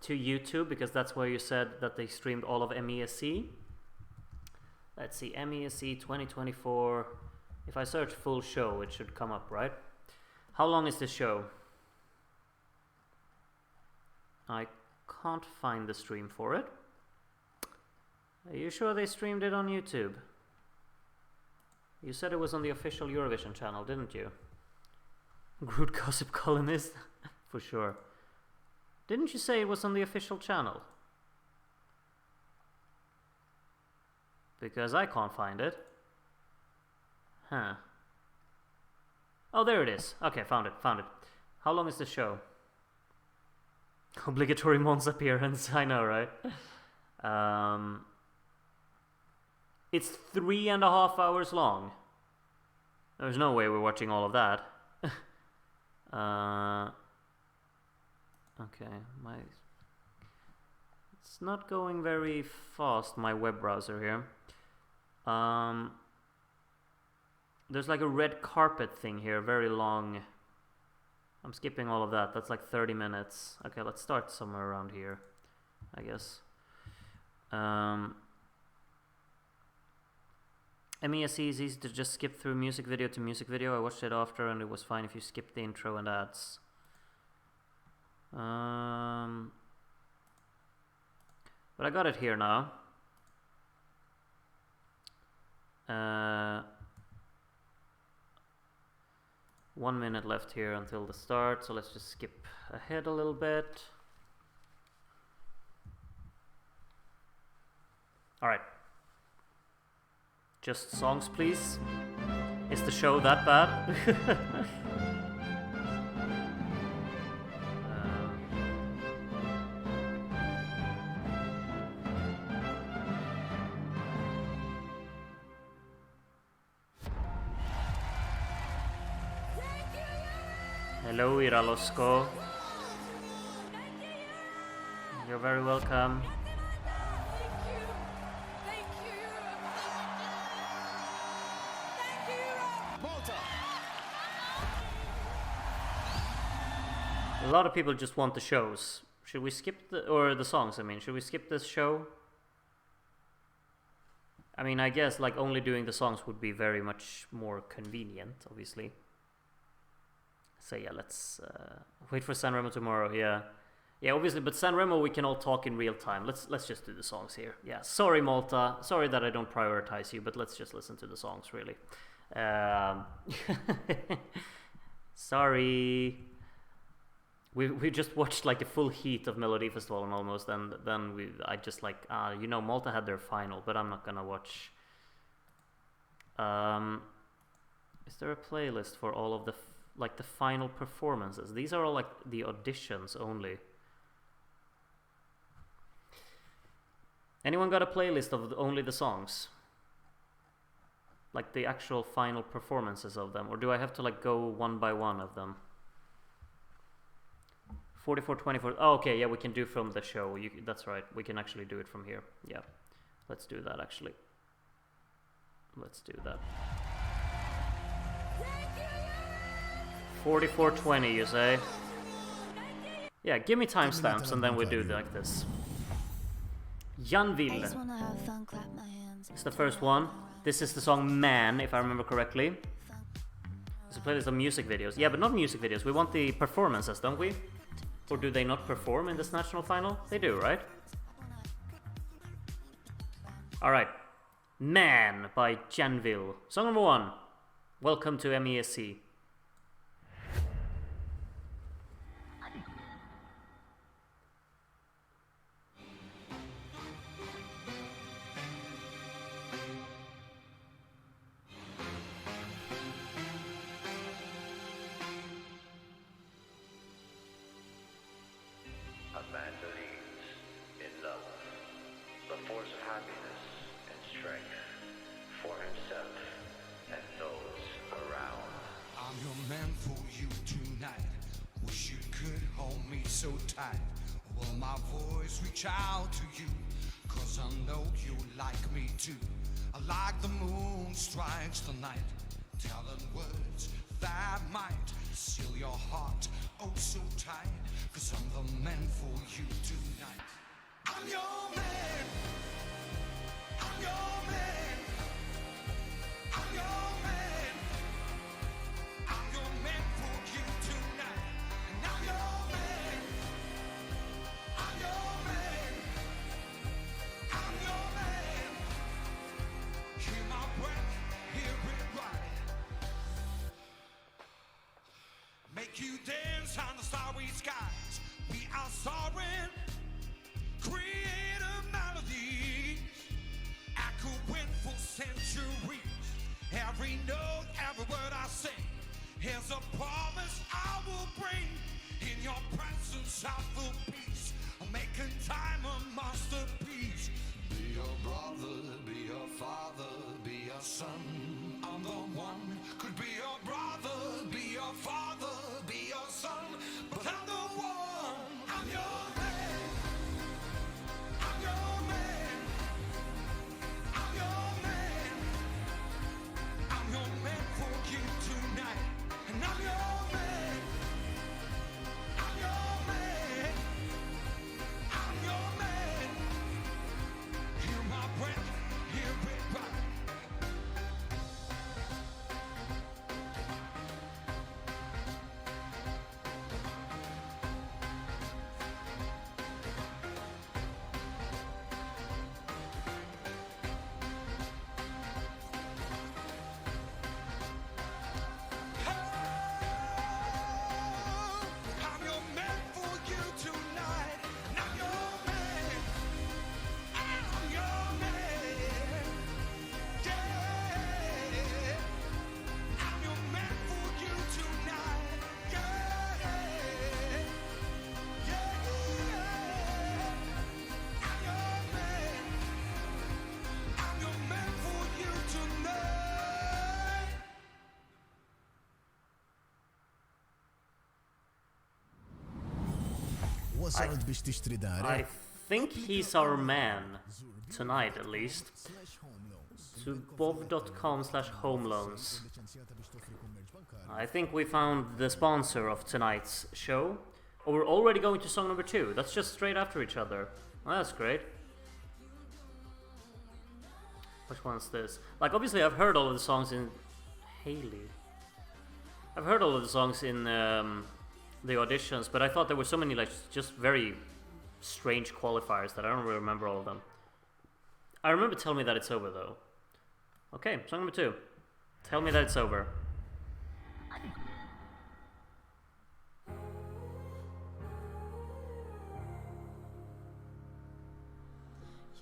to YouTube because that's where you said that they streamed all of MESC. Let's see, MESC 2024. If I search full show, it should come up, right? How long is this show? I can't find the stream for it. Are you sure they streamed it on YouTube? You said it was on the official Eurovision channel, didn't you? Groot gossip columnist? For sure. Didn't you say it was on the official channel? Because I can't find it. Huh. Oh, there it is. Okay, found it. How long is the show? Obligatory Mons appearance, I know, right? It's 3.5 hours long. There's no way we're watching all of that. Okay, it's not going very fast, my web browser here. There's like a red carpet thing here, very long. I'm skipping all of that. That's like 30 minutes. Okay, let's start somewhere around here, I guess. MESC is easy to just skip through music video to music video. I watched it after and it was fine if you skip the intro and ads. But I got it here now. 1 minute left here until the start, so let's just skip ahead a little bit. Alright. Just songs, please. Is the show that bad? Hello, Iralosko. You're very welcome. A lot of people just want the shows. Should we skip the songs, I mean, should we skip this show? I mean, I guess like only doing the songs would be very much more convenient, obviously. So yeah, let's wait for Sanremo tomorrow. Yeah, obviously, but Sanremo we can all talk in real time. Let's just do the songs here. Yeah, sorry Malta, sorry that I don't prioritize you, but let's just listen to the songs really. Sorry. We just watched like a full heat of Melodifestivalen almost, and then I just like you know, Malta had their final, but I'm not gonna watch. Is there a playlist for all of the like the final performances? These are all like the auditions only. Anyone got a playlist of only the songs? Like the actual final performances of them, or do I have to like go one by one of them? 44, 24. Oh, okay, yeah, we can do from the show. That's right. We can actually do it from here. Yeah, let's do that actually. Let's do that. 44:20, you say? Yeah, give me timestamps and then we do like this. Janvil. It's the first one. This is the song Man, if I remember correctly. It's a playlist of music videos. Yeah, but not music videos. We want the performances, don't we? Or do they not perform in this national final? They do, right? Alright. Man by Janvil. Song number 1. Welcome to MESC. Out to you, cause I know you like me too. I like the moon strikes the night, telling words that might seal your heart oh so tight, cause I'm the man for you tonight. planets and the starry skies. We are soaring, creative melodies, echoing for centuries. Every note, every word I sing, here's a promise I will bring. In your presence I feel peace, making time a masterpiece. Be your brother, be your father, be your son. I'm the one. Could be your brother, be your father, be your son. But I'm the one. I'm your man. I'm your man. I'm your man. I'm your man for you tonight. And I'm your man. I'm your man. I'm your man. Hear my breath, hear it right. I'm your man for you tonight. And I'm your man. I'm your man. Yeah. I'm your man for you tonight. Yeah. Yeah. I'm your man. I'm your man for you tonight. وصلت باش تشتري I دارك think he's our man tonight, at least. To bov.com/homeloans. I think we found the sponsor of tonight's show. Oh, we're already going to song number 2. That's just straight after each other. Well, that's great. Which one's this? Like, obviously, I've heard all of the songs in Hili. I've heard all of the songs in the auditions, but I thought there were so many, like, just very strange qualifiers that I don't really remember all of them. I remember Tell Me That It's Over, though. Okay, song number 2. Tell Me That It's Over.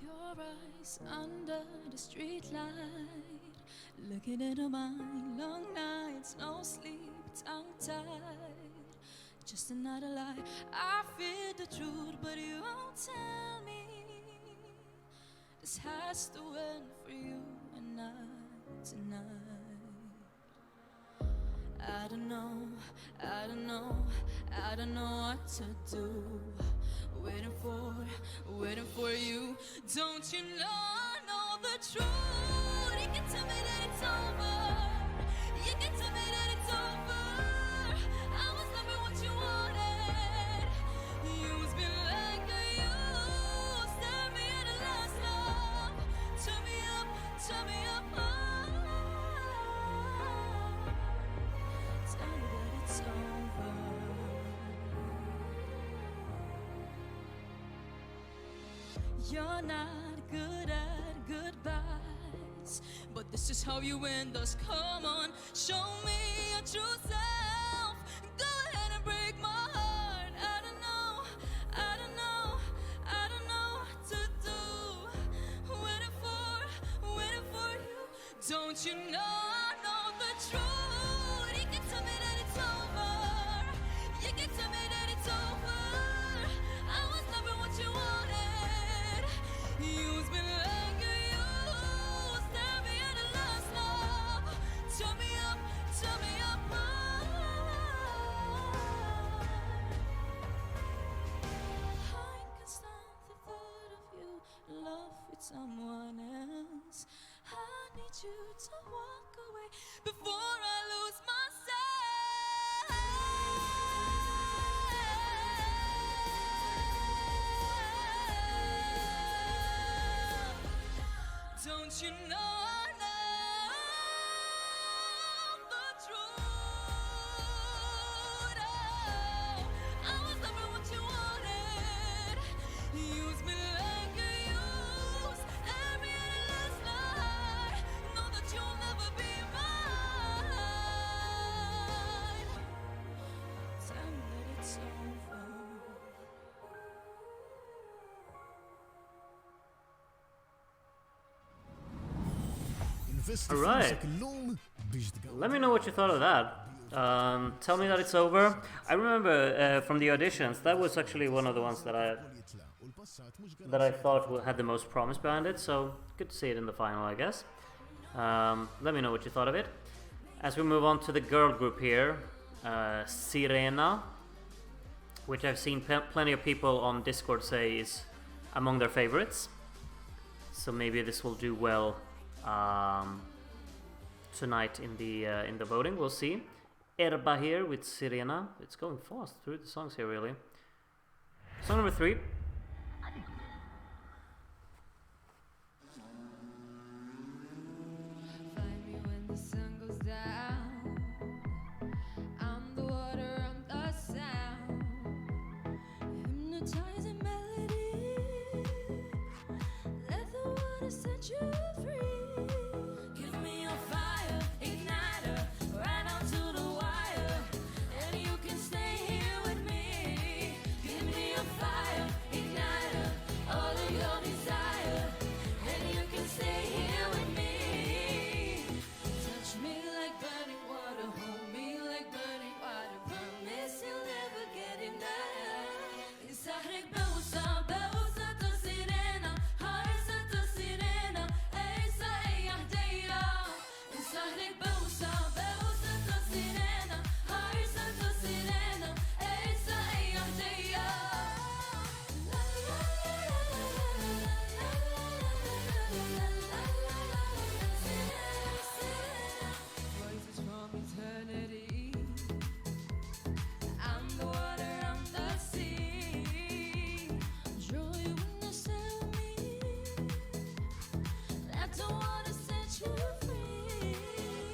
Your eyes under the street light, looking into mine, long nights, no sleep, tongue-tied. Just another lie. I fear the truth, but you won't tell me. This has to end for you and I tonight. I don't know, I don't know, I don't know what to do. Waiting for you. Don't you know the truth? You can tell me that it's over. You can tell me that it's over. I was never what you wanted. Use me like I used. Stab me at the last love. Turn me up, turn me up. Tell me that it's over. You're not good at goodbyes, but this is how you end us. Come on, show me your true self. Go ahead and break my heart. I don't know, I don't know, I don't know what to do. Waiting for you. Don't you know I know the truth? You can tell me that it's over. You can tell me that it's over. I was never what you wanted. Use me like you used. Stab me at the last love. Turn me up, turn me up. I can stand the thought of you in love with someone else. I need you to walk away before I lose myself. Don't you know I know the truth? Oh, I was never what you wanted. Use me like you used. Every last night. Know that you'll never be mine. Tell me that Alright. Let me know what you thought of that. Tell me that it's over. I remember from the auditions, that was actually one of the ones that I thought had the most promise behind it, so good to see it in the final, I guess. Let me know what you thought of it. As we move on to the girl group here, Serena, which I've seen plenty of people on Discord say is among their favorites. So maybe this will do well tonight in the voting. We'll see. Erba here with Serena. It's going fast through the songs here, really. Song number 3. Find me when the sun goes down. I'm the water, I'm the sound. Hypnotizing melody. Let the water set you free. Give me your fire, igniter, right on to the wire. And you can stay here with me. Give me your fire, igniter, all of your desire. And you can stay here with me. Touch me like burning water, hold me like burning water. Promise you'll never get enough. Inside Gauci, Gauci to Serena, Harsa to Serena, Esa Yahdeya. Inside Gauci, Gauci to Serena, Harsa to Serena, Esa Yahdeya. Voices from eternity. I'm the water, I'm the sea. Draw you when you sail me. Let the water set you free.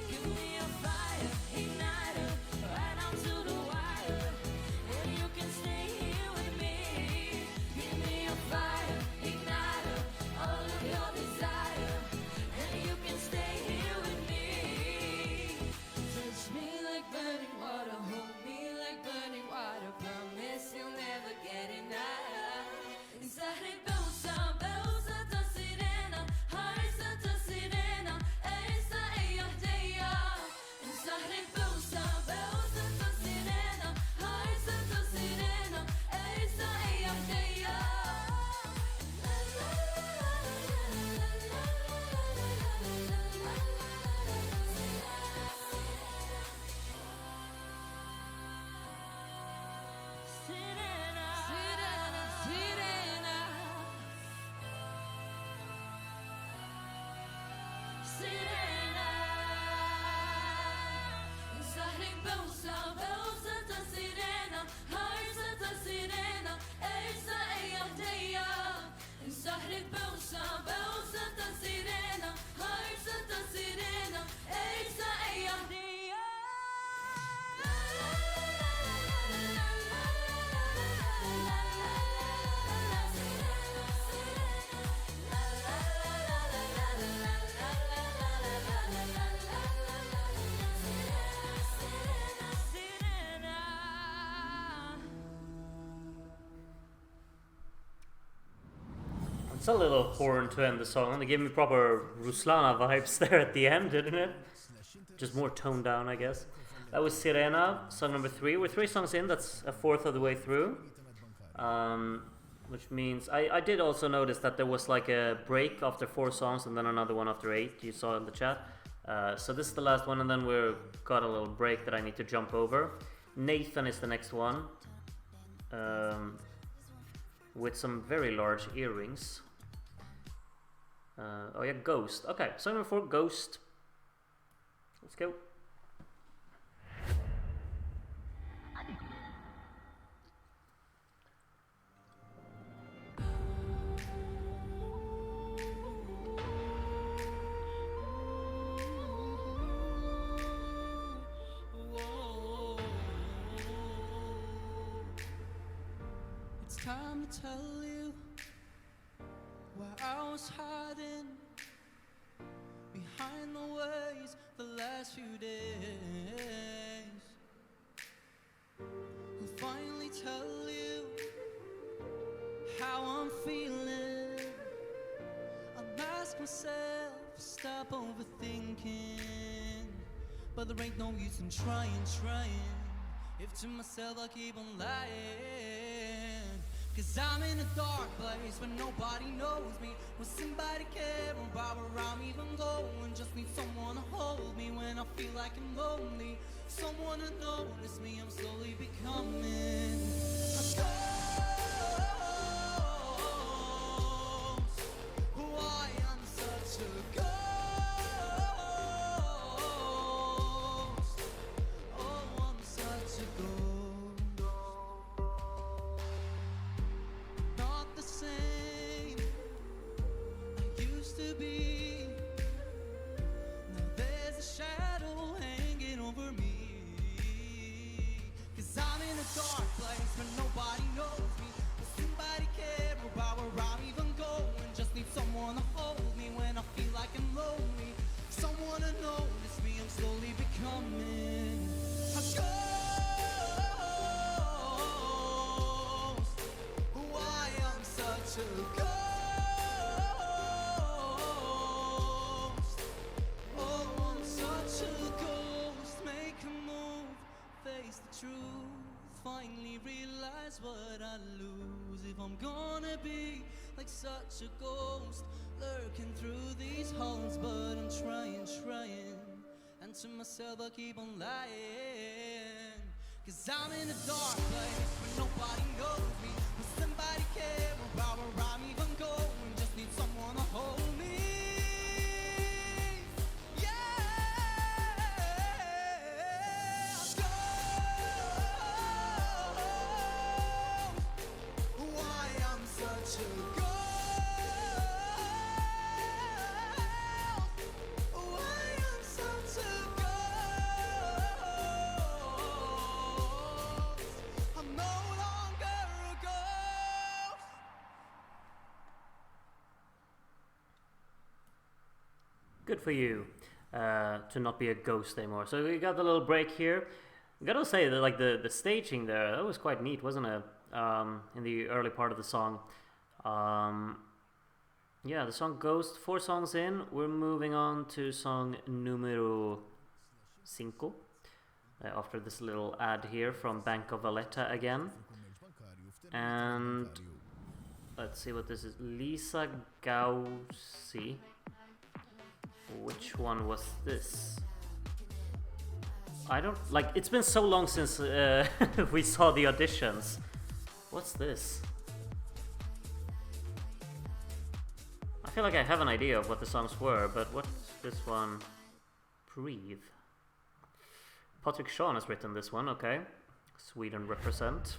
Give me your fire, igniter, right on to the wire. And you can stay here with me. Give me your fire, igniter, all of your desire. And you can stay here with me. Touch me like burning water, hold me like burning water. Promise you'll never get enough. Inside Gauci, Gauci to Serena, Harsa to Serena, Esa Yahdeya. Inside Gauci, Gauci to Serena, Harsa to Serena, Esa Yahdeya. Serena, Serena, Serena, Serena. Inside Gauci, Gauci to Serena, Harsa to Serena, Esa Yahdeya. Inside Gauci, Gauci to Serena, Harsa to Serena, Esa Yahdeya. It's a little horn to end the song, and they gave me proper Ruslana vibes there at the end, didn't it? Just more toned down, I guess. That was Serena, song number 3. We're 3 songs in, that's a fourth of the way through. Which means, I did also notice that there was like a break after 4 songs and then another one after 8, you saw in the chat. So this is the last one, and then we've got a little break that I need to jump over. Nathan is the next one. With some very large earrings. Oh yeah, Ghost. Okay, song number 4, Ghost. Let's go. It's time to tell you where I was hiding behind the waves the last few days. I'll finally tell you how I'm feeling. I'll ask myself Stop overthinking, but there ain't no use in trying. If to myself I keep on lying, 'cause I'm in a dark place where nobody knows me. Will somebody care about where I'm even going? Just need someone to hold me when I feel like I'm lonely. Someone to notice me, I'm slowly becoming a ghost. Why I'm such a ghost. Oh, I'm such a ghost. Not the same I used to be. Now there's a shadow hanging over me. 'Cause I'm in a dark place where nobody knows me. Will somebody care about where I'm even going? Just need someone to hold me when I feel like I'm lonely. Someone to notice me, I'm slowly becoming a ghost. Why I'm such a ghost. Oh, I'm such a ghost. Make a move, face the truth. Finally realize what I lose if I'm gonna be like such a ghost, lurking through these halls. But I'm trying, and to myself I keep on lying. 'Cause I'm in a dark place where nobody knows me. Will somebody care about where I'm even going? Just need someone to hold me. Good for you to not be a ghost anymore. So we got a little break here. I gotta say that like the staging there, that was quite neat, wasn't it? In the early part of the song. Yeah, the song Ghost, 4 songs in. We're moving on to song numero 5. After this little ad here from Bank of Valletta again. And let's see what this is. Lisa Gauci. Which one was this? I don't like. It's been so long since we saw the auditions. What's this? I feel like I have an idea of what the songs were, but what's this one? Breathe. Patrick Sean has written this one. Okay, Sweden represent.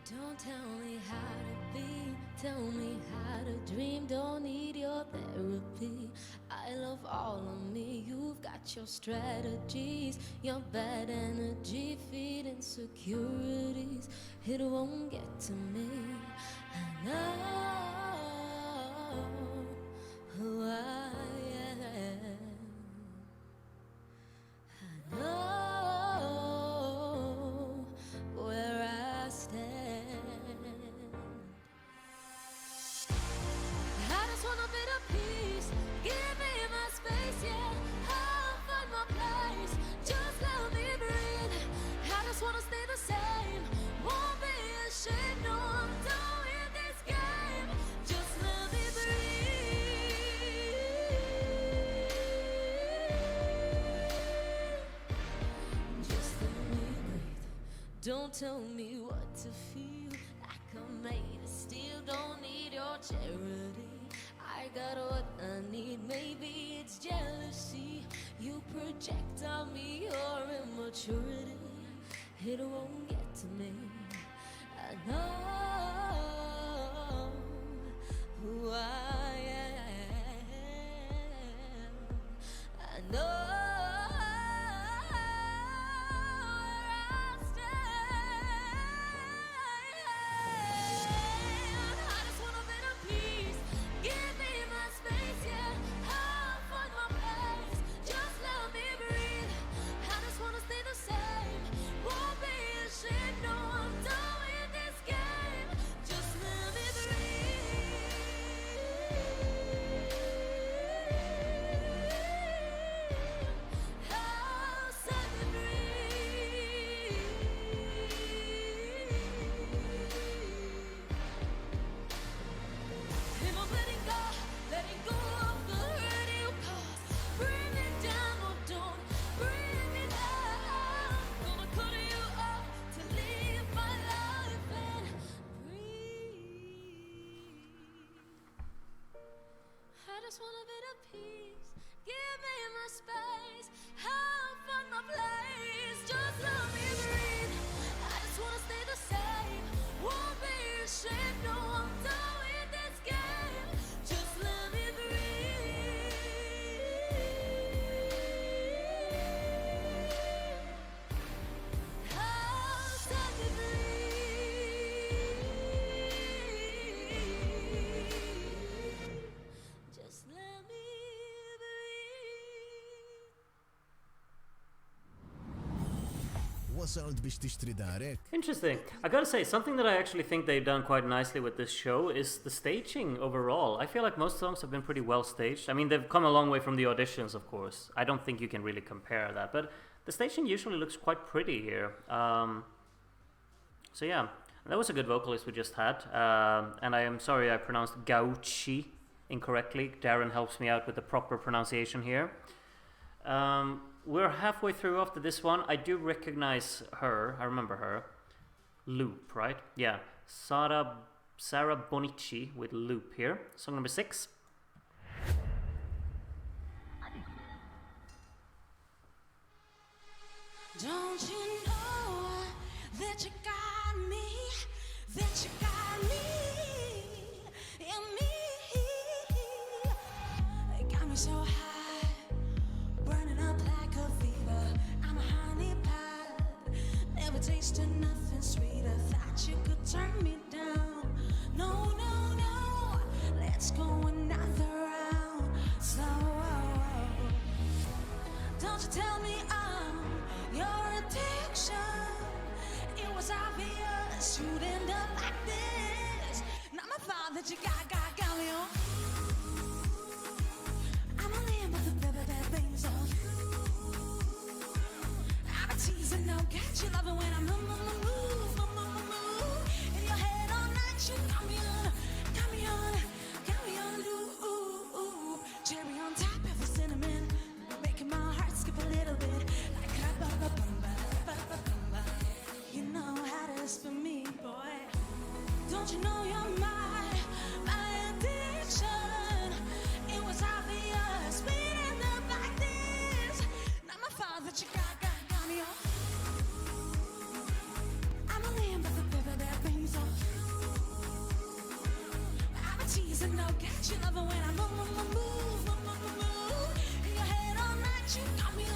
Don't tell me how to be, tell me how to dream. Don't need your therapy. I love all of me. You've got your strategies, your bad energy, feed insecurities. It won't get to me. I know who I am. I know where I stand. I just want a bit of peace. Give me my space, yeah. I'll find my place. Just let me breathe. I just wanna stay the same. Won't be ashamed, no, I'm done with this game. Just let me breathe. Just let me breathe. Don't tell me what to feel. Like I'm made of steel. Don't need your charity. I got what I need. Maybe it's jealousy. You project on me your immaturity. It won't get to me. I know who I am. I know where I stand. I just want a bit of peace. Give me my space, yeah. I'll find my place. Just let me breathe. I just wanna stay the same. Won't be ashamed, no, I'm done with this game. وصلت biex tixtri darek. Interesting. I gotta say, something that I actually think they've done quite nicely with this show is the staging overall. I feel like most songs have been pretty well staged. I mean, they've come a long way from the auditions, of course. I don't think you can really compare that, but the staging usually looks quite pretty here. So yeah, that was a good vocalist we just had. And I am sorry I pronounced Gauci incorrectly. Darren helps me out with the proper pronunciation here. We're halfway through after this one. I do recognize her. I remember her. Loop, right? Yeah. Sarah Bonnici with Loop here. Song number 6. Don't you know that you got me, that you got me, and me. It got me so high, burning up like a fever. I'm a honey pot, never tasted nothing sweeter. Thought you could turn me down. No, no, no, let's go another round. Slow. Don't you tell me your addiction. It was obvious you'd end up like this. Not my fault that you got me on. I'm a lamb with the bad things on. I'm a teasing, no catch you love it when I move. In your head all night, you got me on, loop. Cherry on top, every cinnamon, making my heart skip a little bit. You know how to for me, boy. Don't you know you're my addiction? It was obvious we end up like this. Not my fault that you got me on. I'm a lamb, but the baby that brings on. I'm a teasing, no catch you love it when I move. In your head all night, you got me on.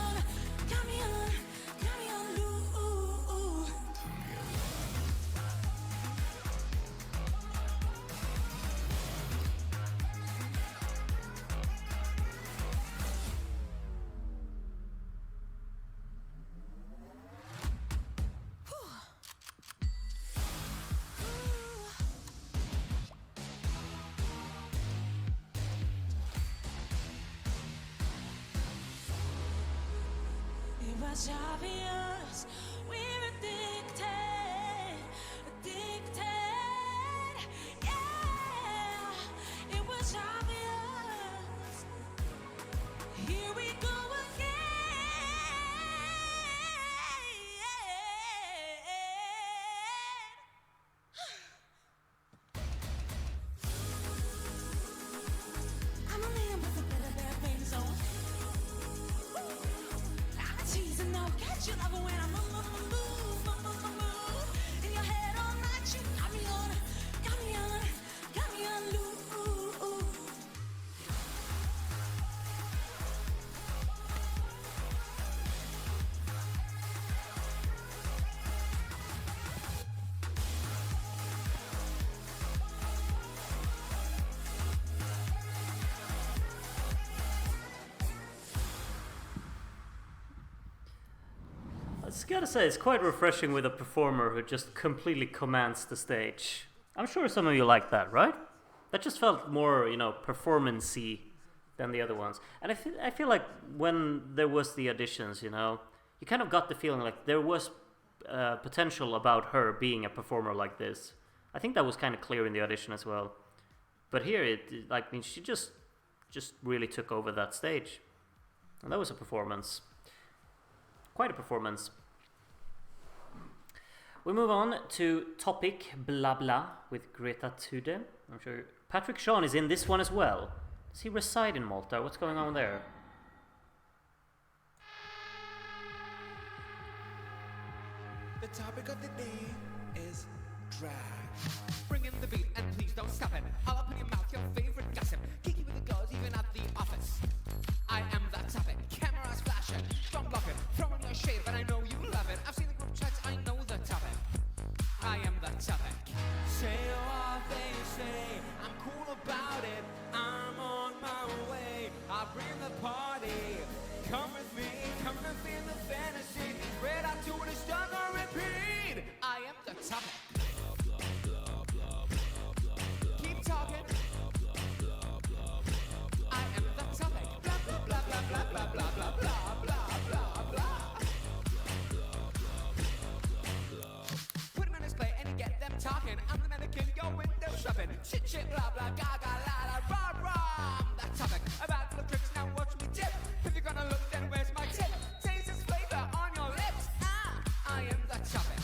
It's obvious we're addicted, yeah, it was obvious, here we go again. I'm a man with a bit of bad things on. Catch you love it when I move. In your head all night, you got me on, loop. I just gotta say, it's quite refreshing with a performer who just completely commands the stage. I'm sure some of you like that, right? That just felt more, performance-y than the other ones. And I feel like when there was the auditions, you kind of got the feeling like there was potential about her being a performer like this. I think that was kind of clear in the audition as well. But here, she just really took over that stage. And that was a performance. Quite a performance. We move on to Topic Blah Blah with Greta Tude. I'm sure Patrick Sean is in this one as well. Does he reside in Malta? What's going on there? The topic of the day is drag. Bring in the beat and please don't stop it. All up in your mouth, your favorite gossip. Kiki with the girls, even at the office. I am that topic. Cameras flashing, don't block it. Throwing your shade, but I know you love it. I've seen the group chats, I know the topic. I am the topic. Say what they say, I'm cool about it. I'm on my way. I'll bring the party. Come with me, come and feel the fantasy. Red out to the star. topic. Keep talking. I am the topic. Blah blah blah blah blah blah blah blah blah blah blah. Put them in display and you get them talking. I'm the mannequin, your window shopping. Shit shit blah blah gaga la la rah rah. I'm the topic. About the tricks now watch me dip. If you're gonna look then where's my tip? Taste this flavor on your lips. I am the topic.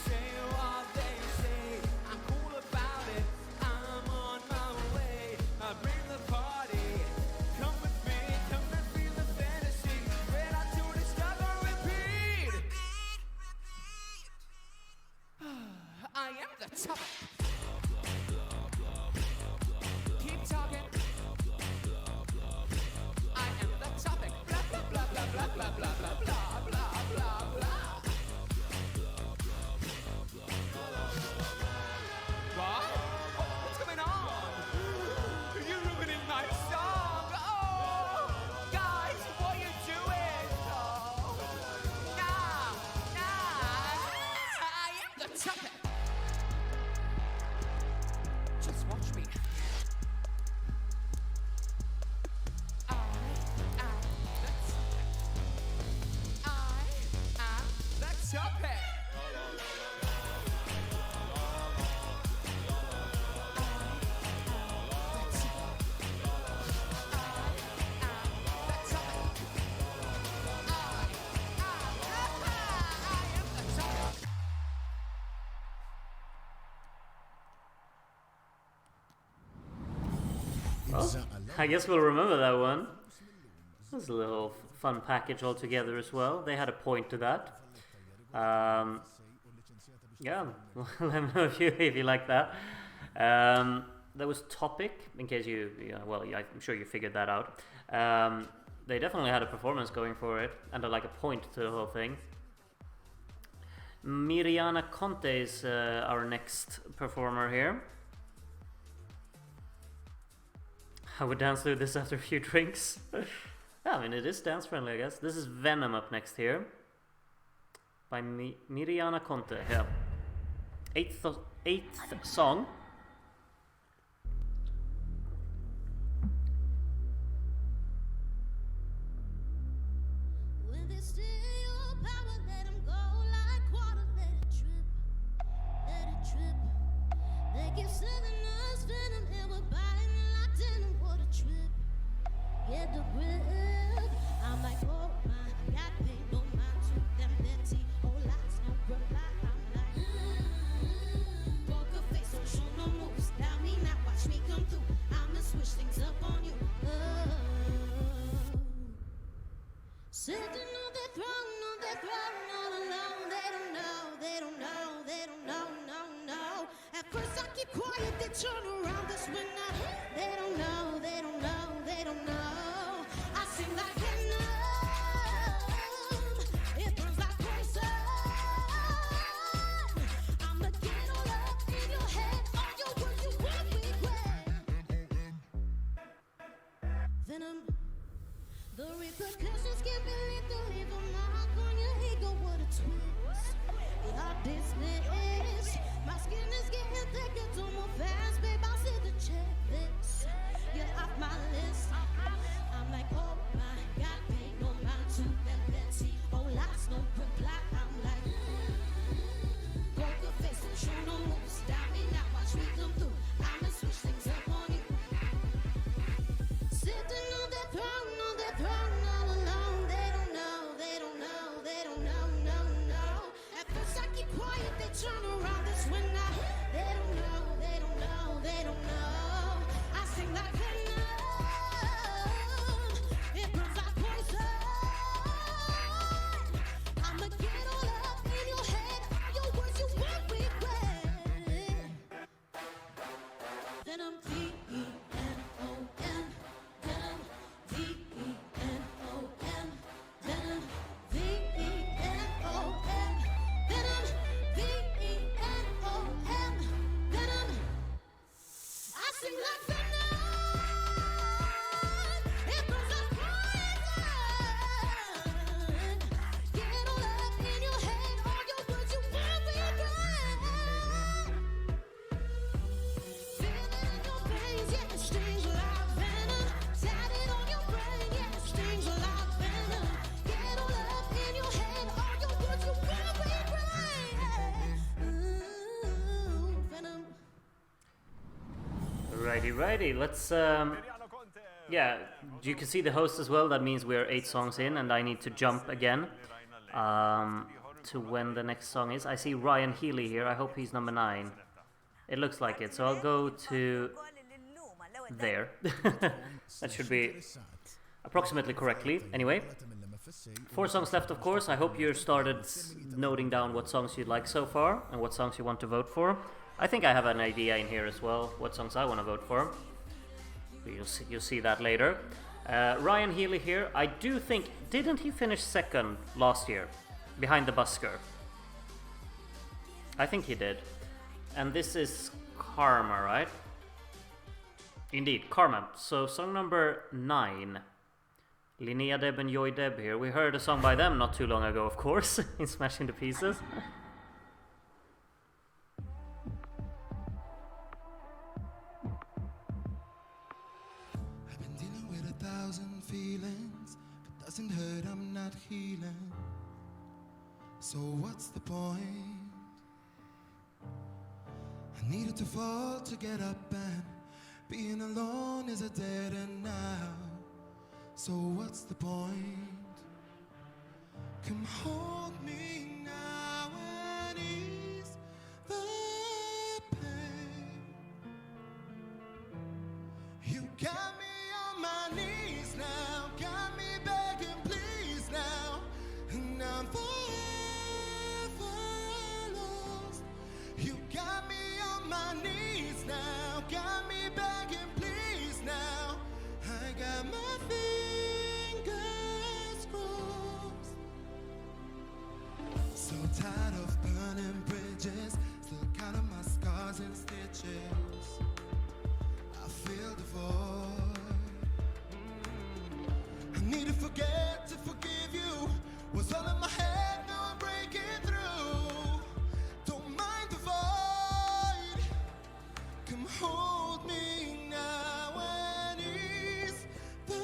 Say what they say. I'm cool about it. I'm on my way. I bring the party. Come with me. Come and feel the fantasy. Ready to discover repeat. I am the topic. Keep talking. I am the topic. Blah blah blah blah blah blah blah blah blah blah blah blah. What? What's going on? You're ruining my song. Oh, guys, what are you doing? Oh, nah. I am the topic. Just watch me. I am the topic. Well, I guess we'll remember that one. It was a little fun package altogether as well. They had a point to that. Yeah, let me know if you like that. There was Topic, in case I'm sure you figured that out. They definitely had a performance going for it, and like a point to the whole thing. Mirana Conte is our next performer here. I would dance through this after a few drinks. Yeah, I mean, it is dance friendly, I guess. This is Venom up next here. By Mirana Conte, yeah. Eighth song. When they steal your power, let 'em go like water, let it drip, let it drip. They keep sending us venom and we're biting locked in, what a trip. Get the grip. I'm like, oh my, got paid no mind to them Betty. Oh, lots no reply. I'm like, poker face, don't show no moves. Now me, now watch me come through. I'ma switch things up on you. Sitting on their throne, all alone. They don't know, they don't know, they don't know, no. At first I keep quiet, they turn around, that's when they don't know, they don't know, they don't know. I sing like venom, it burns like poison. I'ma get all up in your head, all your words you won't regret. Venom. The repercussions can be lethal, leave a mark on your ego, what a twist. Your business. My skin is getting thicker, do more fast, babe, I'll see the checklist. You're off my list. I'm like, oh my God, pay no mind to that Betsy. Oh, lots, no reply. I'm like, poker face, don't show no moves. Stop me now, watch me come through. I'ma switch things up on you. Sitting on their throne, all alone. They don't know, they don't know, they don't know, no. At first I keep quiet, they turn around, that's when they don't know, they don't know, they don't know. I sing like venom, Righty. Let's yeah, you can see the host as well. That means we're 8 songs in, and I need to jump again to when the next song is. I see Ryan Hili here. I hope he's number 9. It looks like it. So I'll go to there. That should be approximately correctly. Anyway, 4 songs left, of course. I hope you started noting down what songs you'd like so far and what songs you want to vote for. I think I have an idea in here as well, what songs I want to vote for. You'll see that later. Ryan Healy here. I do think, didn't he finish 2nd last year? Behind the Busker. I think he did. And this is Karma, right? Indeed, Karma. So song number 9. Linnea Deb and Joy Deb here. We heard a song by them not too long ago, of course, in Smashing the Pieces. I've been dealing with 1,000 feelings. If it doesn't hurt, I'm not healing. So what's the point? I needed to fall to get up, and being alone is a dead end now. So what's the point? Come hold me now and ease the pain. You got me on my knees now, got me begging please now, and I'm forever lost. You got me on my knees now, got me begging please now. I got my fingers crossed. So tired of burning bridges, still counting my scars and stitches. I feel the void. I need to forget to forgive you. Was all in my head, now I'm breaking through. Don't mind the void. Come hold me now and ease the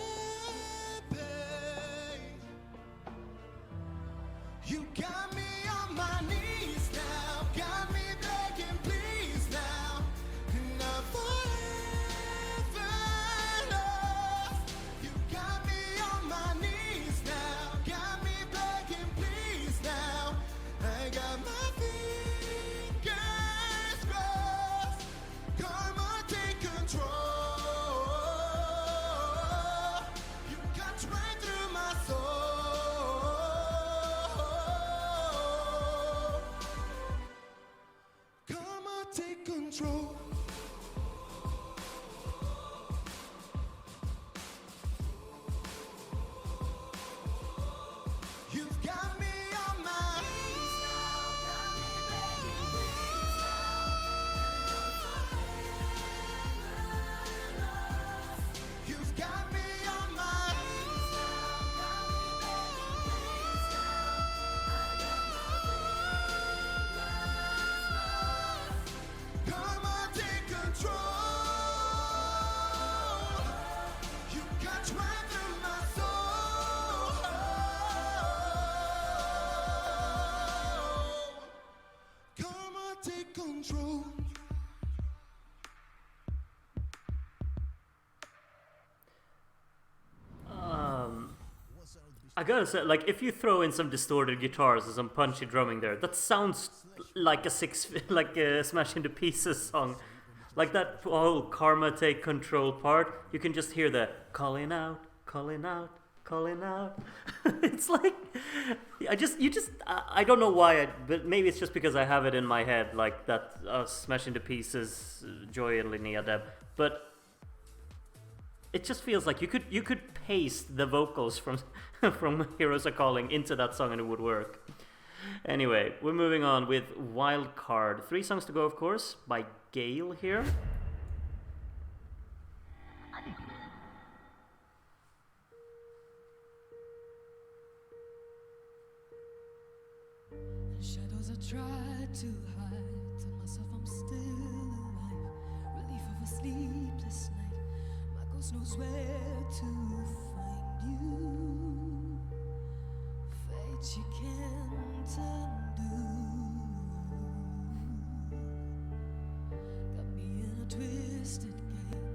pain. You got me on my knees now, got me begging please now, and I'm forever lost. You got me on my knees now, got me begging please now. I got my fingers crossed. Karma take control. You cut right through my soul. Karma take control. You've got me on my knees now, got me begging please now. You've got me on my knees now, got me begging please now. Karma take control. You cut right through my soul. Karma take control. I gotta say, like, if you throw in some distorted guitars and some punchy drumming there, that sounds like a Smashing the Pieces song. Like that whole Karma Take Control part, you can just hear the calling out, calling out, calling out. It's like, I don't know why, but maybe it's just because I have it in my head, like that Smashing the Pieces, Joy and Linnea Deb, but it just feels like you could paste the vocals from from Heroes Are Calling into that song and it would work. Anyway, we're moving on with Wild Card. 3 songs to go, of course, by Gail here. Shadows I tried to hide. Tell myself I'm still alive. Relief of a sleepless night. My ghost knows where to find you. Fate you can't undo. Got me in a twisted game.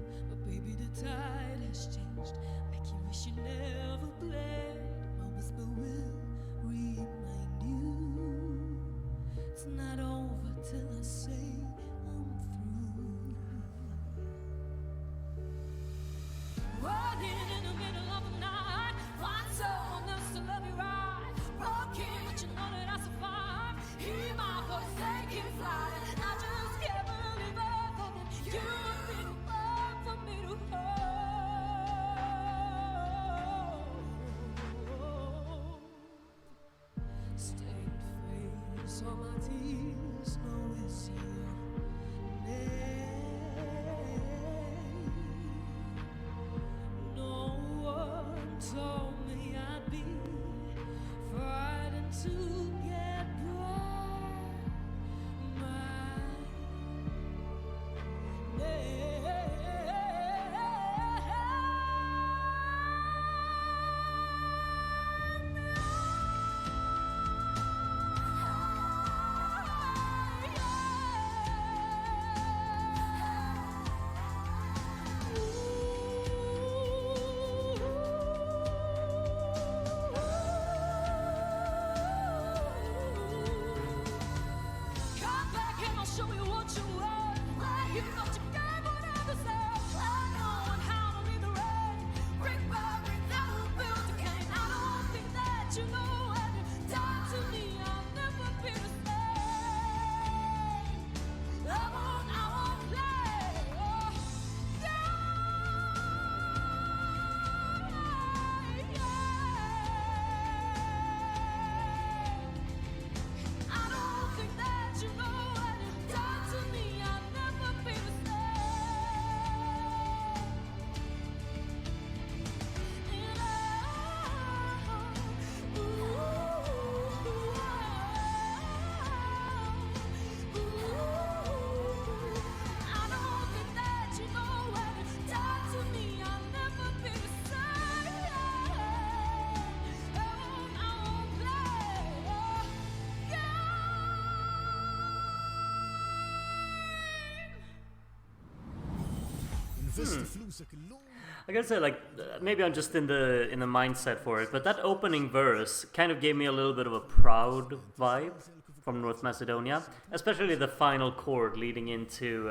I gotta say, like, maybe I'm just in the mindset for it, but that opening verse kind of gave me a little bit of a proud vibe from North Macedonia, especially the final chord leading into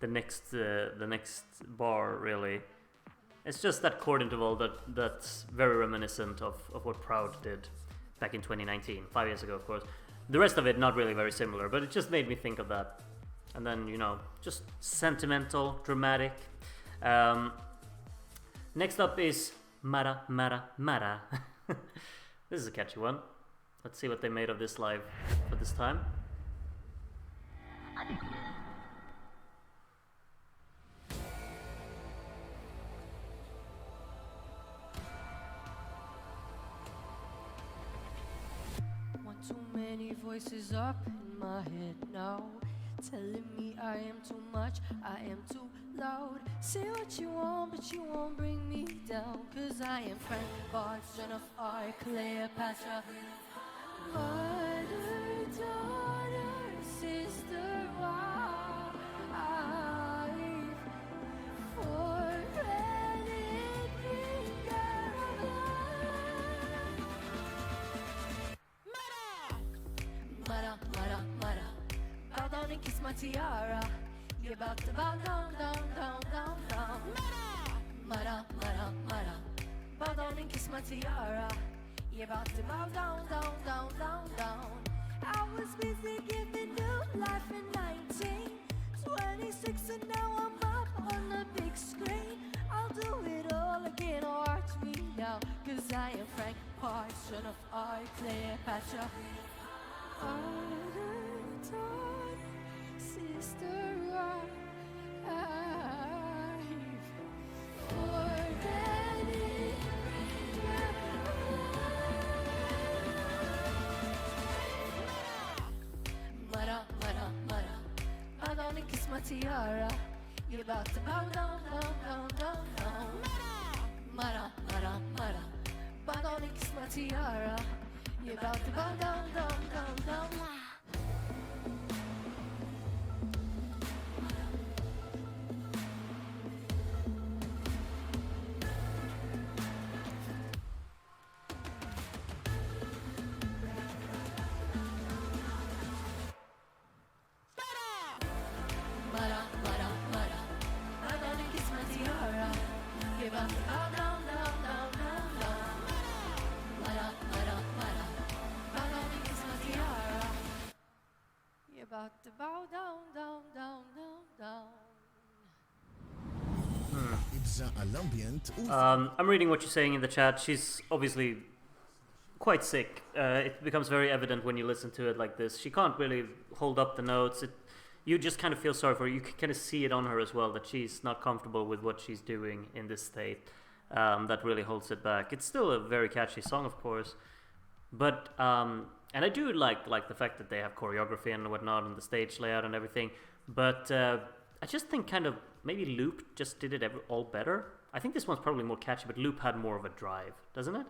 the next bar. Really, it's just that chord interval that's very reminiscent of what Proud did back in 2019, 5 years ago, of course. The rest of it not really very similar, but it just made me think of that. And then, you know, just sentimental, dramatic. Next up is Mara Mara Mara. This is a catchy one. Let's see what they made of this live for this time. One too many voices up in my head now, telling me I am too much, I am too loud. Say what you want, but you won't bring me down. Cause I am Frank, Bart, son of R, Cleopatra. Mother, daughter, sister, wife, four-headed finger of life. Mara, Mara, Mara, bow down and kiss my tiara. You're about to bow down, down, down, down, down. Mara, Mara, Mara, bow down and kiss my tiara. You're about to bow down, down, down, down, down. I was busy giving new life in 1926, and now I'm up on the big screen. I'll do it all again, watch me now. Cause I am Frank Park, son of R, Cleopatra. Mother, daughter, sister, wife, four-headed finger. Mara, Mara, Mara, bow down and kiss my tiara. You're about to bow down, down, down, down, down. Mara, Mara, Mara, bow down and kiss my tiara. You're about to bow down, down, down, down. Mara, Mara, Mara, bow down and kiss my tiara. You're about to bow down, down, down, down, down. Mara, Mara, Mara, bow down and kiss my tiara. You're about to bow down, down, down, down, down. I'm reading what you're saying in the chat. She's obviously quite sick. It becomes very evident when you listen to it like this. She can't really hold up the notes. You just kind of feel sorry for her. You can kind of see it on her as well, that she's not comfortable with what she's doing in this state. That really holds it back. It's still a very catchy song, of course. But, and I do like the fact that they have choreography and whatnot and the stage layout and everything. But I just think kind of maybe Loop just did it all better. I think this one's probably more catchy, but Loop had more of a drive, doesn't it?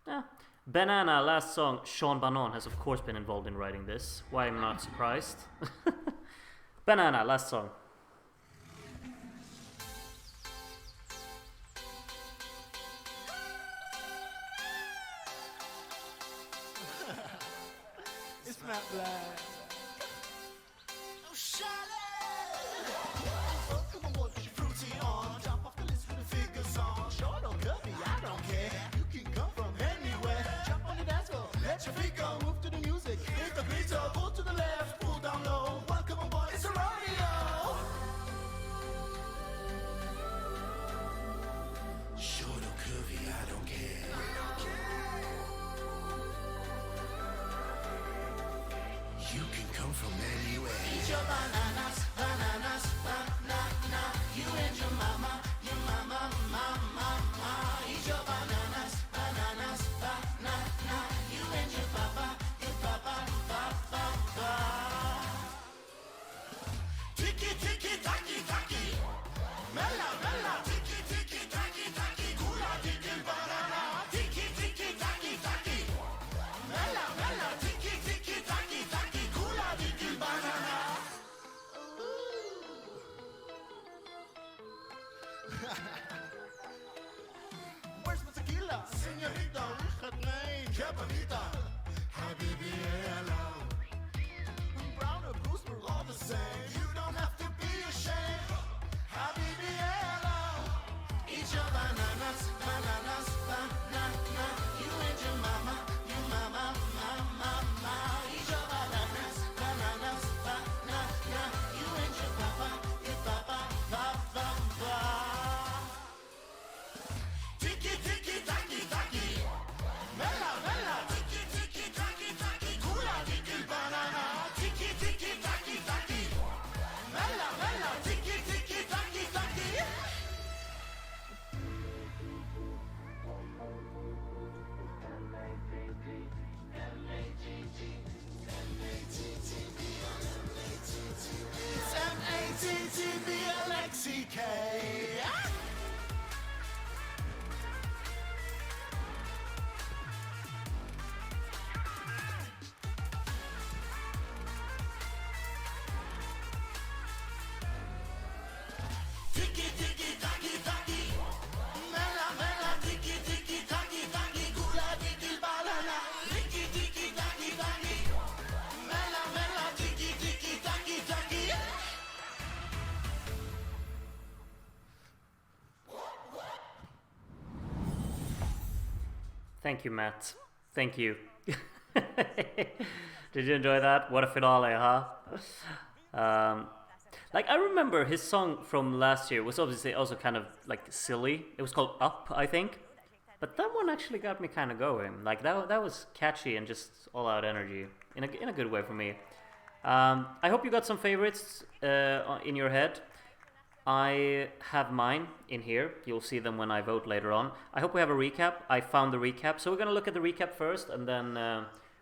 Yeah. Banana, last song. Sean Banan has of course been involved in writing this. Why I'm not surprised. Banana, last song. It's not black. Oh, Charlotte! Come on, put your fruity on. Jump off the list with the figures on. Short or curvy, I don't care. You can come from anywhere. Jump on the dance floor, let your feet go. Move to the music, hit the beat up. Pull to the left, pull down low. Welcome aboard, it's a rodeo. Short or curvy, I don't care. You can come from anywhere. Eat your bananas, bananas, banana. You and your mama, mama, mama. Eat your bananas, bananas, banana. You and your papa, papa. Tiki, tiki, taki, taki. Mela, mela, tiki, tiki, taki, taki. Kula, tiki, banana. Tiki, tiki, taki, taki. Mela, mela, tiki, tiki, taki, taki. Kula, tiki, banana. Thank you, Matt. Thank you. Did you enjoy that? What a finale, huh? Like, I remember his song from last year was obviously also kind of like silly. It was called Up, I think. But that one actually got me kind of going. Like, that was catchy and just all out energy in a good way for me. I hope you got some favorites in your head. I have mine in here. You'll see them when I vote later on. I hope we have a recap. I found the recap. So we're going to look at the recap first, and then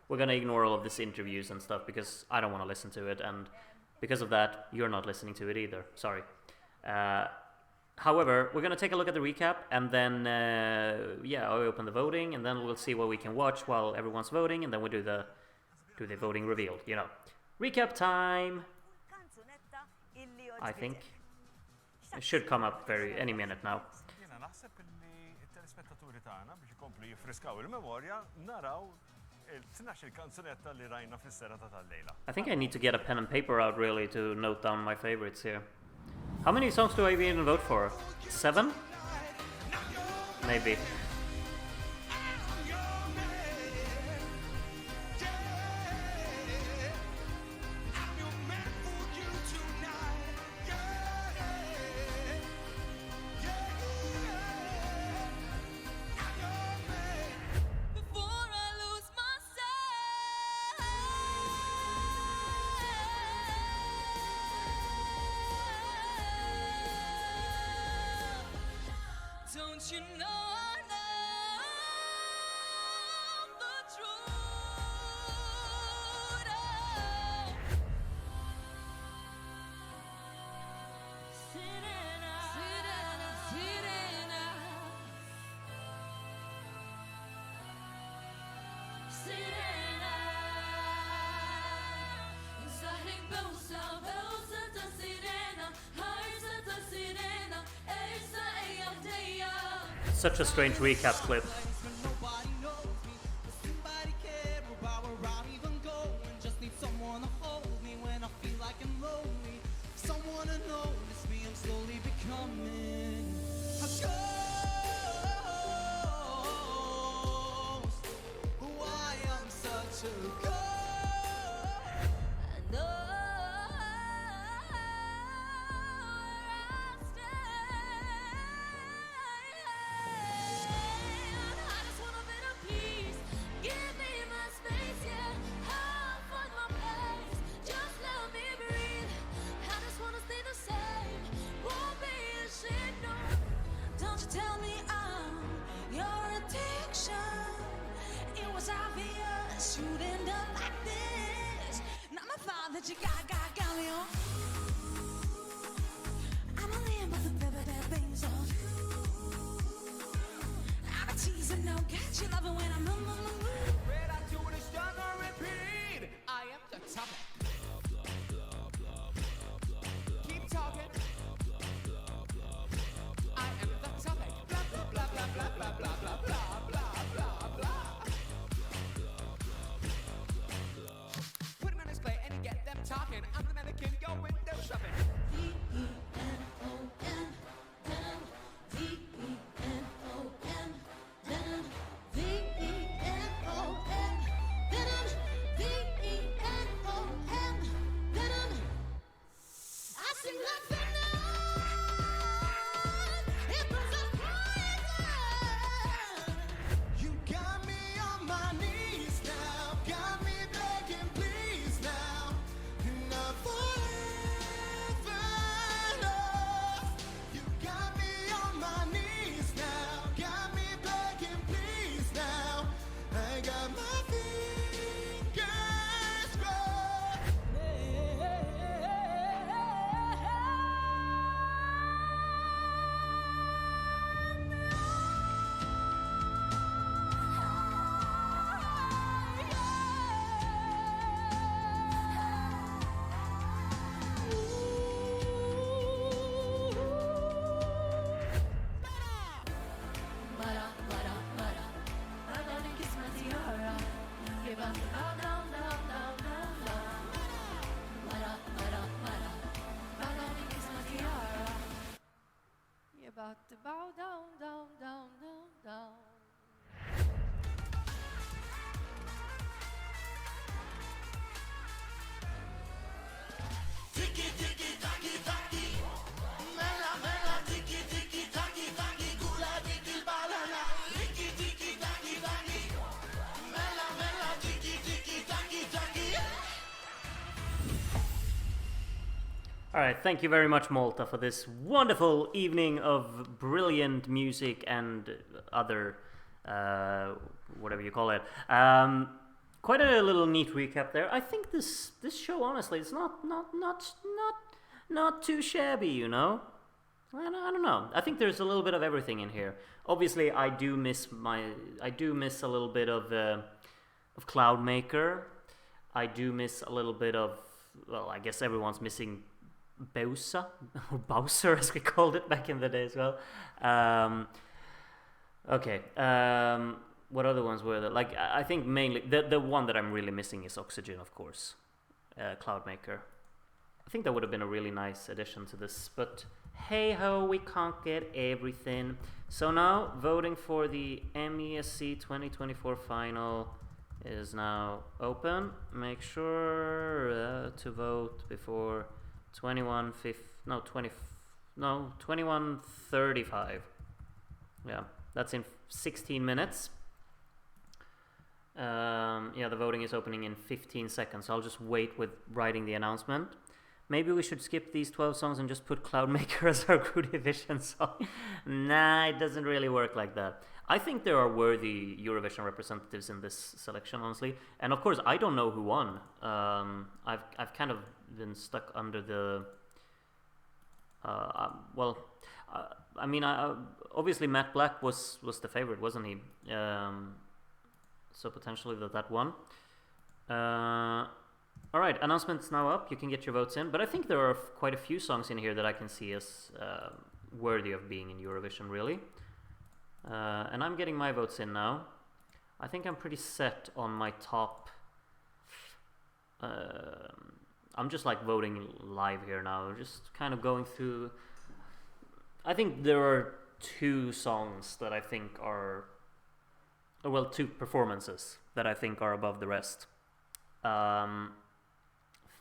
we're going to ignore all of these interviews and stuff because I don't want to listen to it. And because of that, you're not listening to it either. Sorry. However, we're going to take a look at the recap, and then, I'll open the voting, and then we'll see what we can watch while everyone's voting, and then we'll do the voting reveal, you know. Recap time! I think. It should come up any minute now. I think I need to get a pen and paper out really to note down my favorites here. How many songs do I even vote for? 7? Maybe. Don't you know I know the truth? Serena, Serena, Serena, Serena. Inside Gauci, Gauci da Serena, Gauci da Serena, Esa Eamdeya. Such a strange recap clip. You got me on. I'm a lamb of the baby that bangs on. I'm a teaser, no catch you loving when I'm Red, I do this younger repeat. I am the topic. Keep talking. I am the topic. Blah blah blah blah blah blah blah blah blah blah blah. Put him on display and get them talking. I'm the mannequin, go window shopping. You got me on my knees now, got me begging please now. Enough right, thank you very much, Malta, for this wonderful evening of brilliant music and other, whatever you call it. Quite a little neat recap there. I think this show, honestly, is not too shabby, you know. I don't know. I think there's a little bit of everything in here. Obviously, I do miss a little bit of Cloudmaker. I do miss a little bit of, well, I guess everyone's missing Bowser, or Bowser as we called it back in the day as well. Okay. What other ones were there? Like, I think mainly the one that I'm really missing is Oxygen, of course. Cloudmaker. I think that would have been a really nice addition to this, but hey ho, we can't get everything. So now voting for the MESC 2024 final is now open. Make sure to vote before 21:35. Yeah, that's in 16 minutes. Yeah, the voting is opening in 15 seconds. So I'll just wait with writing the announcement. Maybe we should skip these 12 songs and just put Cloudmaker as our Crew Division song. Nah, it doesn't really work like that. I think there are worthy Eurovision representatives in this selection, honestly. And of course, I don't know who won. I've kind of been stuck under the... I mean, obviously Matt Black was the favorite, wasn't he? So potentially that won. Alright, announcement's now up. You can get your votes in. But I think there are quite a few songs in here that I can see as worthy of being in Eurovision, really. And I'm getting my votes in now. I think I'm pretty set on my top... I'm just like voting live here now. Just kind of going through... I think there are two songs that I think are... Well, two performances that I think are above the rest.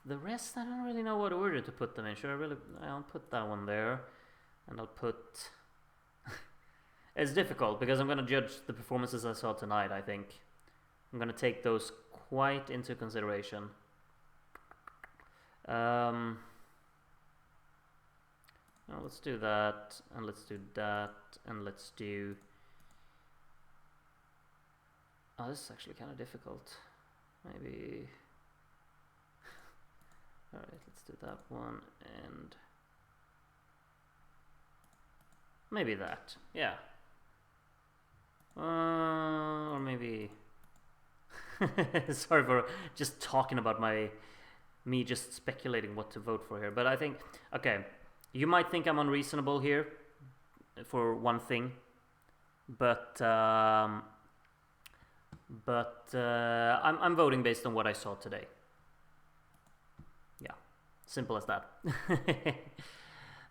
The rest, I don't really know what order to put them in. I'll put that one there. And I'll put... It's difficult because I'm going to judge the performances I saw tonight, I think. I'm going to take those quite into consideration. Now let's do that, and let's do that, and let's do... Oh, this is actually kind of difficult. Maybe... Alright, let's do that one, and... Maybe that, yeah. Or maybe... Sorry for just talking about me just speculating what to vote for here, but I think... Okay, you might think I'm unreasonable here for one thing, but I'm voting based on what I saw today. Yeah, simple as that.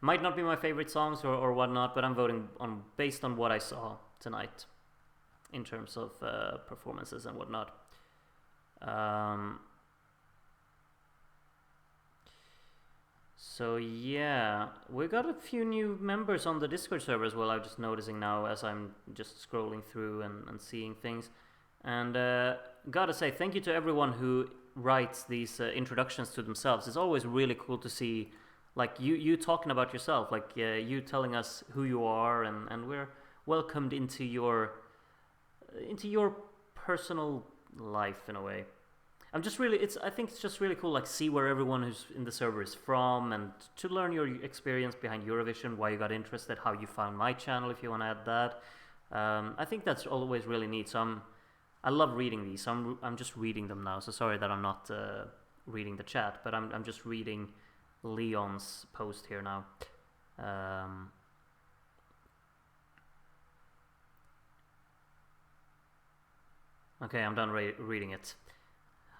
Might not be my favorite songs or whatnot, but I'm voting based on what I saw tonight in terms of performances and whatnot. So yeah, we got a few new members on the Discord server as well. I'm just noticing now as I'm just scrolling through and seeing things. And gotta say thank you to everyone who writes these introductions to themselves. It's always really cool to see like you talking about yourself, like you telling us who you are, and we're welcomed into your personal life in a way. I think it's just really cool, like see where everyone who's in the server is from, and to learn your experience behind Eurovision, why you got interested, how you found my channel, if you want to add that. I think that's always really neat. So I love reading these. So I'm just reading them now. So sorry that I'm not reading the chat, but I'm just reading Leon's post here now. Okay, I'm done reading it.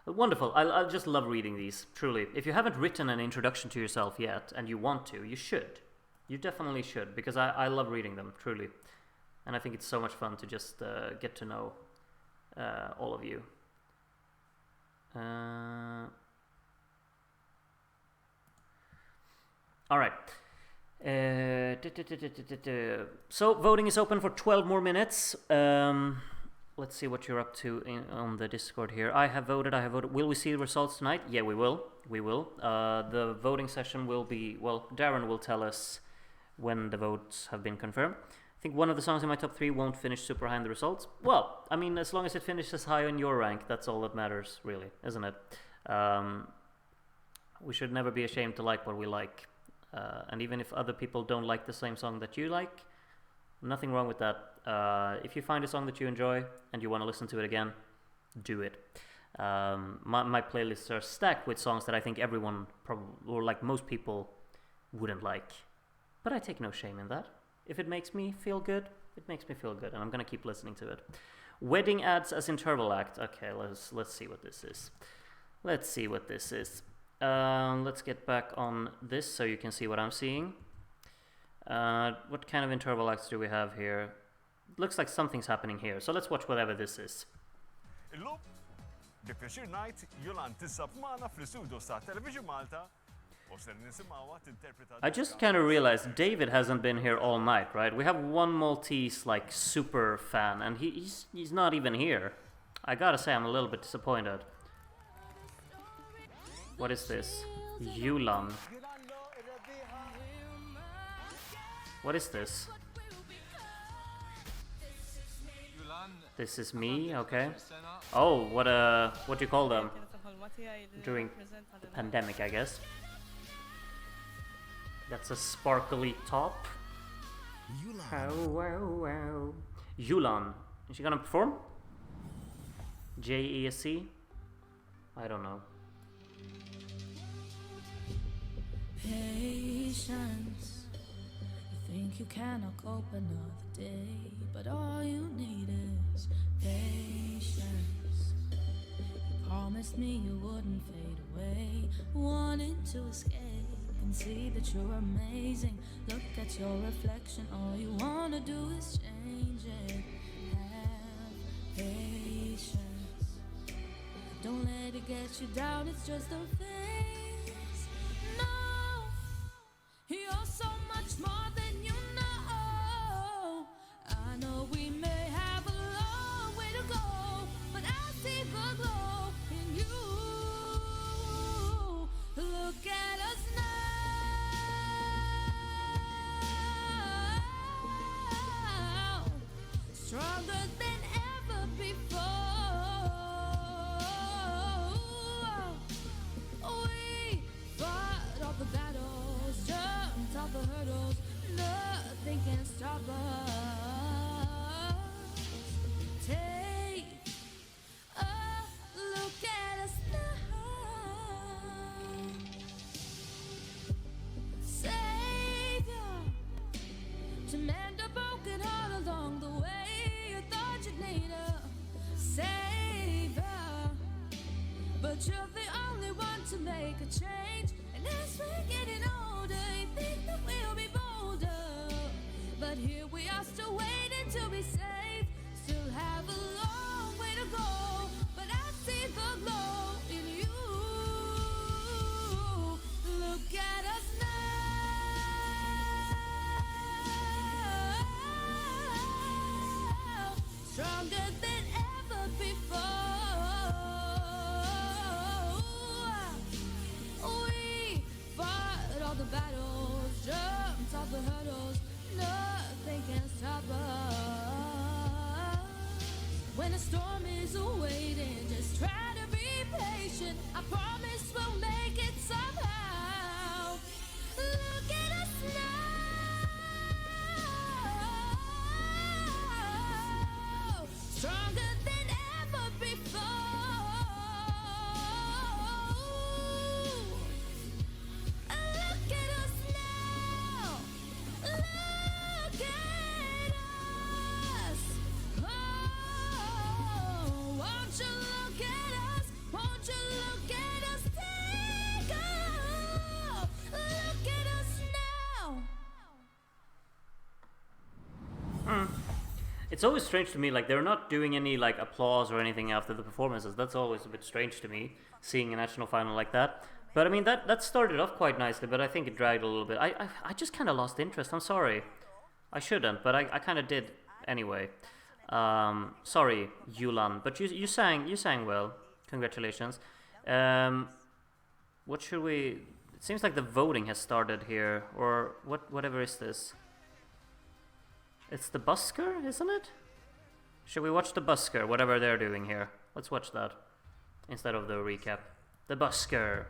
Wonderful. I just love reading these, truly. If you haven't written an introduction to yourself yet, and you want to, you should. You definitely should, because I love reading them, truly. And I think it's so much fun to just get to know all of you. Alright. So, voting is open for 12 more minutes. let's see what you're up to on the Discord here. I have voted. Will we see the results tonight? Yeah, we will. The voting session will be, well, Darren will tell us when the votes have been confirmed. I think one of the songs in my top 3 won't finish super high in the results. Well, I mean, as long as it finishes high on your rank, that's all that matters, really, isn't it? We should never be ashamed to like what we like. And even if other people don't like the same song that you like, nothing wrong with that. If you find a song that you enjoy and you want to listen to it again, do it. My playlists are stacked with songs that I think everyone, or like most people, wouldn't like. But I take no shame in that. If it makes me feel good, it makes me feel good, and I'm gonna keep listening to it. Wedding ads as interval act. Okay, let's see what this is. Let's get back on this so you can see what I'm seeing. What kind of interval acts do we have here? Looks like something's happening here, so let's watch whatever this is. I just kind of realized David hasn't been here all night, right? We have one Maltese like super fan, and he's not even here. I gotta say, I'm a little bit disappointed. What is this? Yulan. What is this? This is me, okay. Oh, what do you call them? During the pandemic, I guess. That's a sparkly top. Yulan. Yulan. Is she gonna perform? JESC? I don't know. Patience. You think you cannot cope another day, but all you need is patience. You promised me you wouldn't fade away, wanting to escape and see that you're amazing. Look at your reflection, all you wanna do is change it. Have patience. Don't let it get you down, it's just a phase. No, you're so much more than you know. I know we may have a long way to go, but I see the glow in you. Look at us now. Stronger than ever before. We fought all the battles, jumped all the hurdles. Nothing can stop us. Take a look at us now. Savior, to mend a broken heart along the way. You thought you'd need a savior, but you're the only one to make a change. And as we're getting older, you think that we'll be bolder, but here we are still waiting to be saved. Still have a long way to go, but I see the glow in you. Look at us now. Stronger than ever before. We fought all the battles, jumped all the hurdles. Nothing can stop us. When a storm is awaiting, just try to be patient. I promise we'll make it somehow. Look at us now. Stronger than ever before. Look at us now. Look at us. Oh, won't you look at us? Won't you look at us? Take off. Look at us now. It's always strange to me, like they're not doing any like applause or anything after the performances. That's always a bit strange to me, seeing a national final like that. But I mean, that started off quite nicely, but I think it dragged a little bit. I just kind of lost interest. I'm sorry. I shouldn't, but I kind of did anyway. Sorry, Yulan, but you sang well. Congratulations. What should we? It seems like the voting has started here, or whatever is this? It's the Busker, isn't it? Should we watch the Busker, whatever they're doing here? Let's watch that instead of the recap. The Busker.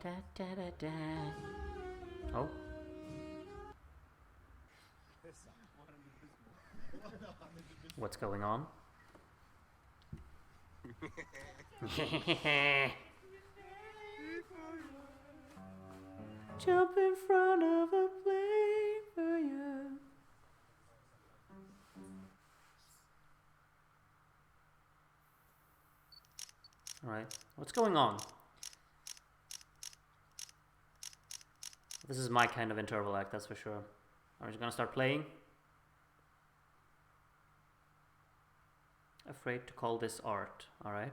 Da, da, da, da. Oh. What's going on? Jump in front of a plane for you. Alright, what's going on? This is my kind of interval act, that's for sure. Are you gonna start playing? Afraid to call this art, alright?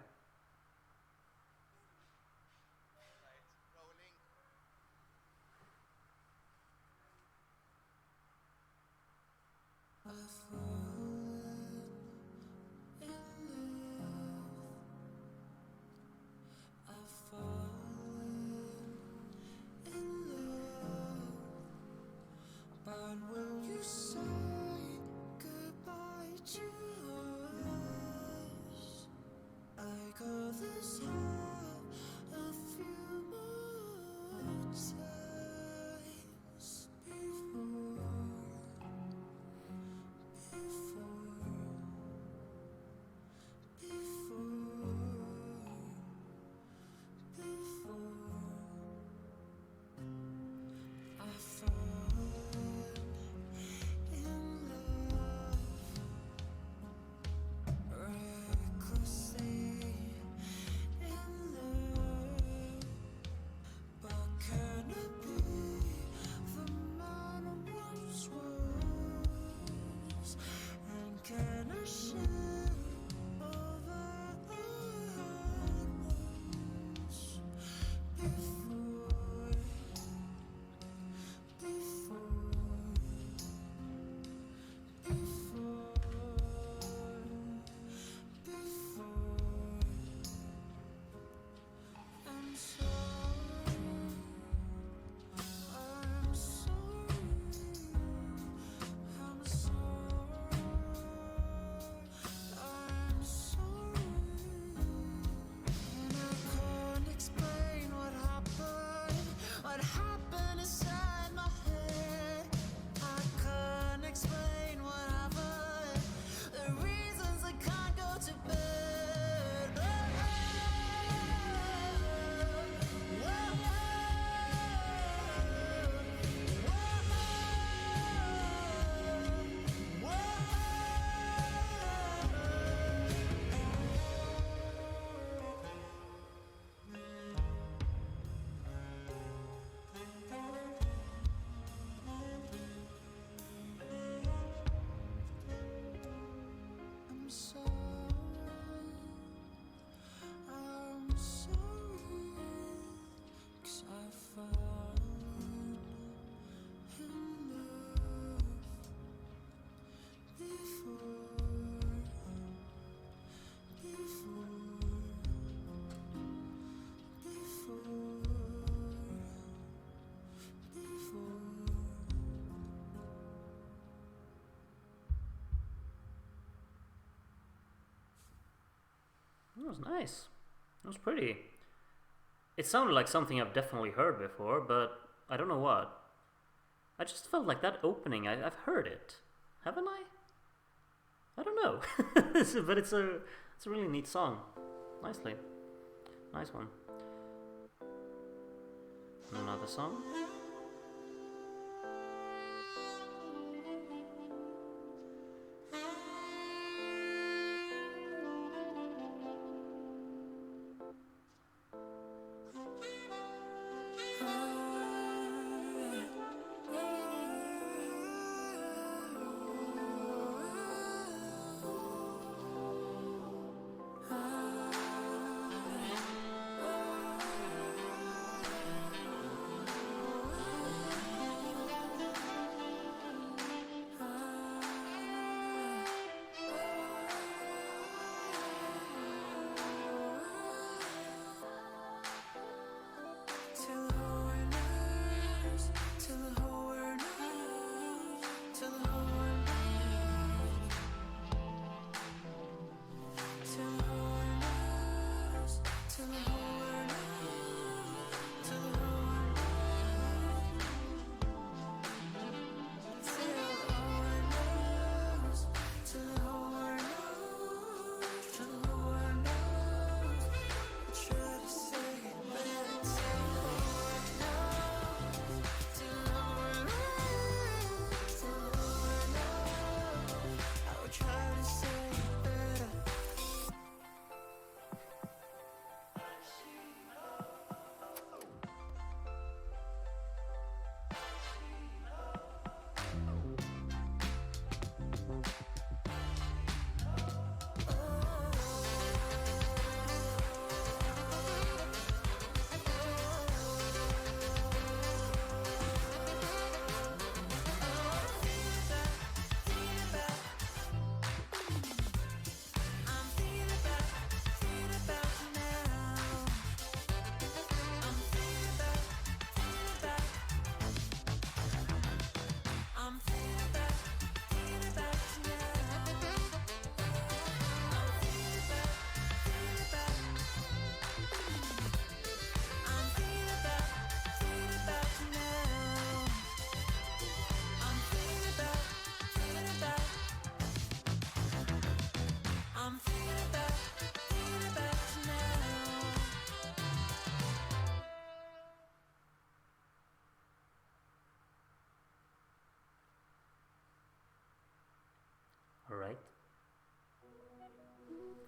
That was nice. That was pretty. It sounded like something I've definitely heard before, but I don't know what. I just felt like that opening, I've heard it. Haven't I? I don't know. But it's a really neat song. Nicely. Nice one. Another song.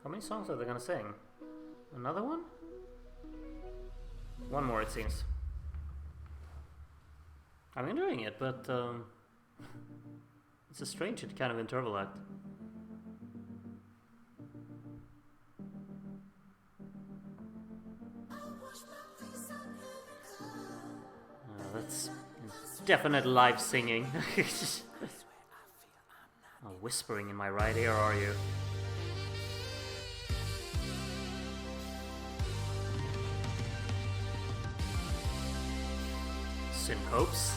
How many songs are they gonna sing? Another one? One more, it seems. I'm enjoying it, but it's a strange kind of interval act. That's definite live singing. Oh, whispering in my right ear, are you? Syncopes.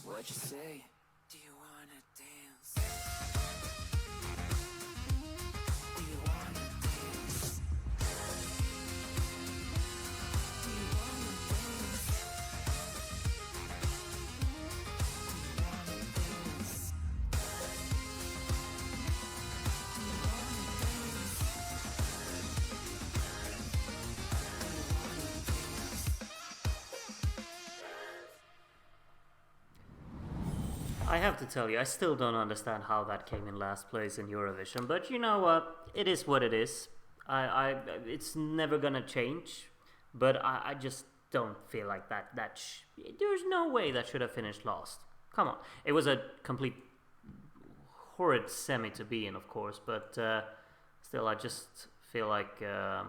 What you say? Do you wanna dance? Do you wanna dance? Do you wanna dance? Do you wanna dance? Do you wanna dance? I have to tell you, I still don't understand how that came in last place in Eurovision, but you know what? It is what it is. It's never gonna change, but I just don't feel like there's no way that should have finished last. Come on. It was a complete horrid semi to be in, of course, but still, I just feel like it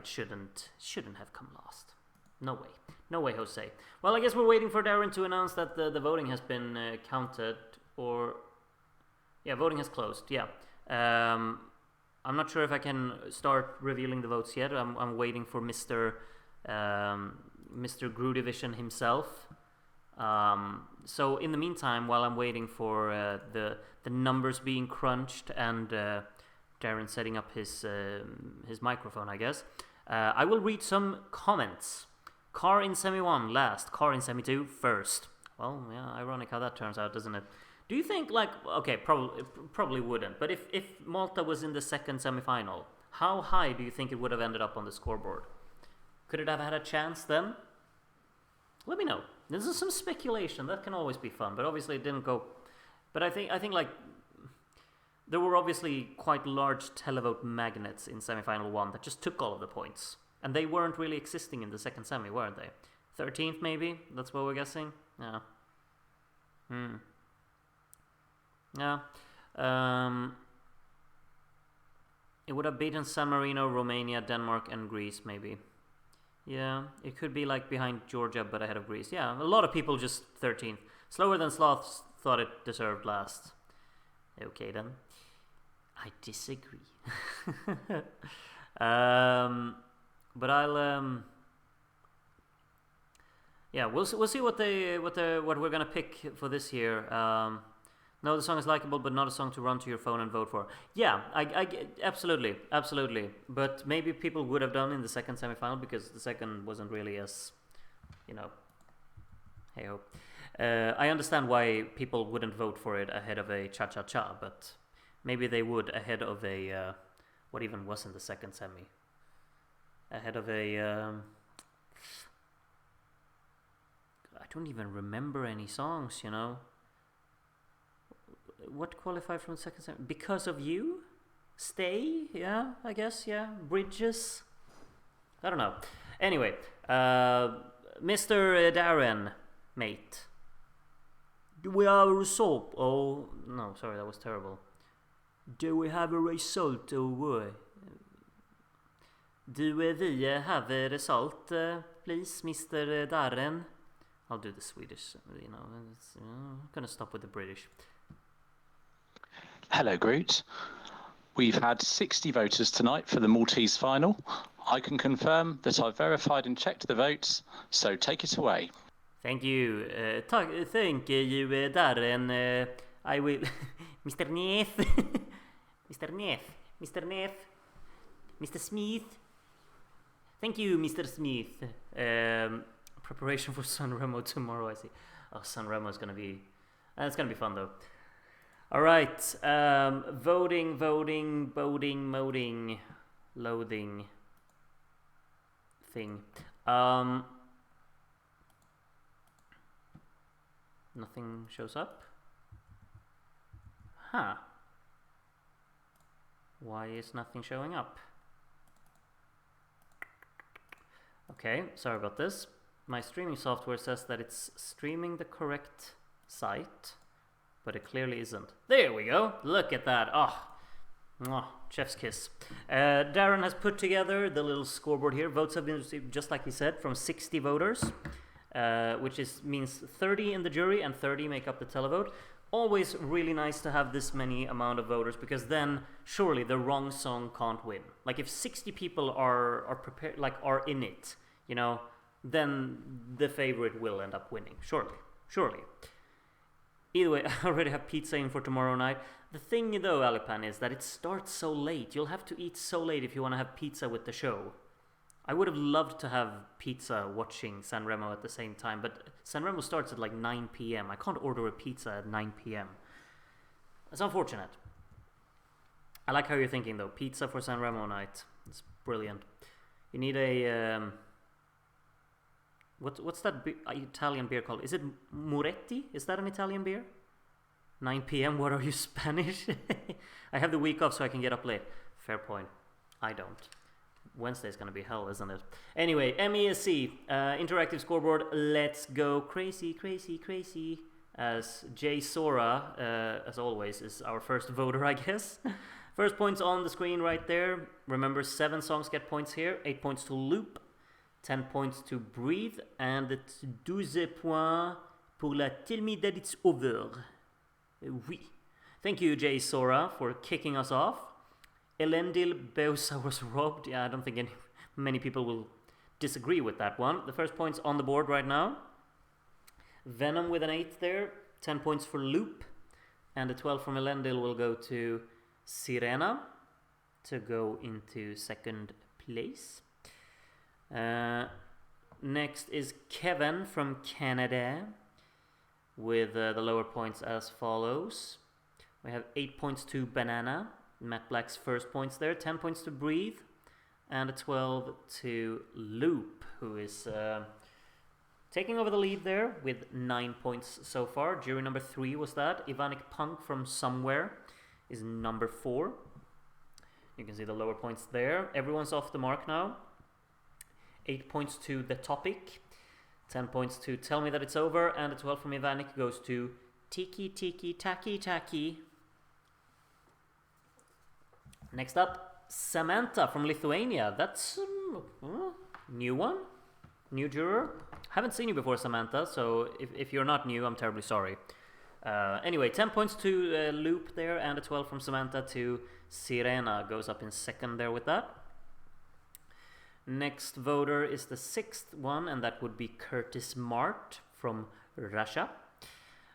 shouldn't have come last. No way. No way, Jose. Well, I guess we're waiting for Darren to announce that the voting has been counted, or... Yeah, voting has closed, yeah. I'm not sure if I can start revealing the votes yet. I'm waiting for Mr. Gru Division himself. So in the meantime, while I'm waiting for the numbers being crunched and Darren setting up his microphone, I guess, I will read some comments. Car in semi 1 last, car in semi 2 first. Well, yeah, ironic how that turns out, doesn't it? Do you think, like, okay, probably wouldn't, but if Malta was in the second semi-final, how high do you think it would have ended up on the scoreboard? Could it have had a chance then? Let me know. This is some speculation. That can always be fun, but obviously it didn't go. But I think like there were obviously quite large televote magnets in semi-final 1 that just took all of the points. And they weren't really existing in the second semi, weren't they? 13th, maybe? That's what we're guessing? Yeah. Yeah. It would have beaten San Marino, Romania, Denmark, and Greece, maybe. Yeah, it could be like behind Georgia, but ahead of Greece. Yeah, a lot of people just 13th. Slower than sloths thought it deserved last. Okay then. I disagree. But I'll yeah, we'll see what we're gonna pick for this year. No, the song is likable, but not a song to run to your phone and vote for. Yeah, I absolutely. But maybe people would have done in the second semifinal because the second wasn't really as, hey ho. I understand why people wouldn't vote for it ahead of a Cha Cha Cha, but maybe they would ahead of a what even was in the second semi. Ahead of a I don't even remember any songs, What qualified from the second semi? Because of You? Stay? Yeah, I guess, yeah. Bridges? I don't know. Anyway, Mr. Darren, mate. Do we have a result? Oh, no, sorry, that was terrible. Do we have a result? Oh, do we have a result, please, Mr. Darren? I'll do the Swedish, I'm gonna stop with the British. Hello, Groot. We've had 60 voters tonight for the Maltese final. I can confirm that I've verified and checked the votes, so take it away. Thank you. Thank you, Darren. I will... Mr. Neff. Mr. Neff. Mr. Neff. Mr. Smith. Thank you, Mr. Smith. Preparation for Sanremo tomorrow, I see. Oh, Sanremo is going to be... it's going to be fun, though. All right. Voting. Loading. Thing. Nothing shows up. Huh. Why is nothing showing up? Okay, sorry about this. My streaming software says that it's streaming the correct site, but it clearly isn't. There we go. Look at that. Oh, chef's kiss. Darren has put together the little scoreboard here. Votes have been received, just like he said, from 60 voters, which means 30 in the jury and 30 make up the televote. Always really nice to have this many amount of voters, because then surely the wrong song can't win. Like if 60 people are prepared, like are in it, then the favorite will end up winning. Surely. Either way, I already have pizza in for tomorrow night. The thing though, Alipan, is that it starts so late. You'll have to eat so late if you want to have pizza with the show. I would have loved to have pizza watching Sanremo at the same time, but Sanremo starts at like 9 p.m. I can't order a pizza at 9 p.m. That's unfortunate. I like how you're thinking though. Pizza for Sanremo night. It's brilliant. You need a... What's that Italian beer called? Is it Moretti? Is that an Italian beer? 9 p.m. What are you, Spanish? I have the week off so I can get up late. Fair point. I don't. Wednesday's gonna be hell, isn't it? Anyway, MESC, interactive scoreboard. Let's go crazy. As Jay Sora, as always, is our first voter, I guess. First points on the screen right there. Remember, 7 songs get points here. 8 points to Loop, 10 points to Breathe, and it's 12 points pour la Tell Me That It's Over. Oui. Thank you, Jay Sora, for kicking us off. Elendil Beusa was robbed. Yeah, I don't think many people will disagree with that one. The first points on the board right now. Venom with an 8 there. 10 points for Loop. And the 12 from Elendil will go to Serena to go into second place. Next is Kevin from Canada with the lower points as follows. We have 8 points to Banana. Matt Black's first points there. 10 points to Breathe. And a 12 to Loop, who is taking over the lead there with 9 points so far. Jury number 3 was that. Ivanic Punk from Somewhere is number 4. You can see the lower points there. Everyone's off the mark now. 8 points to The Topic. 10 points to Tell Me That It's Over. And a 12 from Ivanic goes to Tiki Tiki Taki Taki. Next up, Samantha from Lithuania. That's new one, new juror. Haven't seen you before, Samantha, so if you're not new, I'm terribly sorry. Anyway, 10 points to Loop there, and a 12 from Samantha to Serena goes up in second there with that. Next voter is the 6th one, and that would be Curtis Mart from Russia,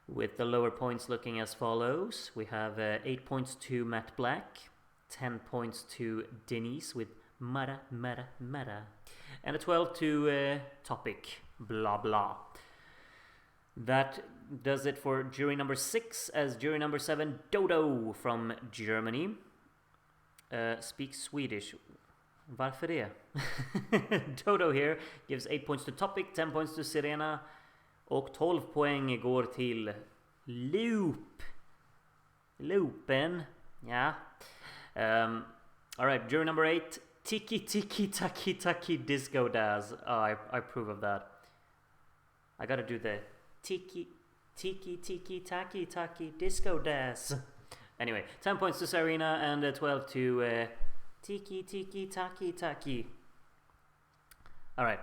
with the lower points looking as follows. We have 8 points to Matt Black, 10 points to Denise with Mara, Mara, Mara, and a 12 to Topic, blah blah. That does it for jury number 6, as jury number 7, Dodo from Germany, speaks Swedish. Varför det? Dodo here gives 8 points to Topic, 10 points to Serena, och 12 poäng går till Loopen. Yeah. Alright, jury number 8, Tiki Tiki Taki Taki Disco Daz. I approve of that. I gotta do the Tiki Tiki Tiki Taki Taki Disco Daz. Anyway, 10 points to Serena and 12 to Tiki Tiki Taki Taki. Alright.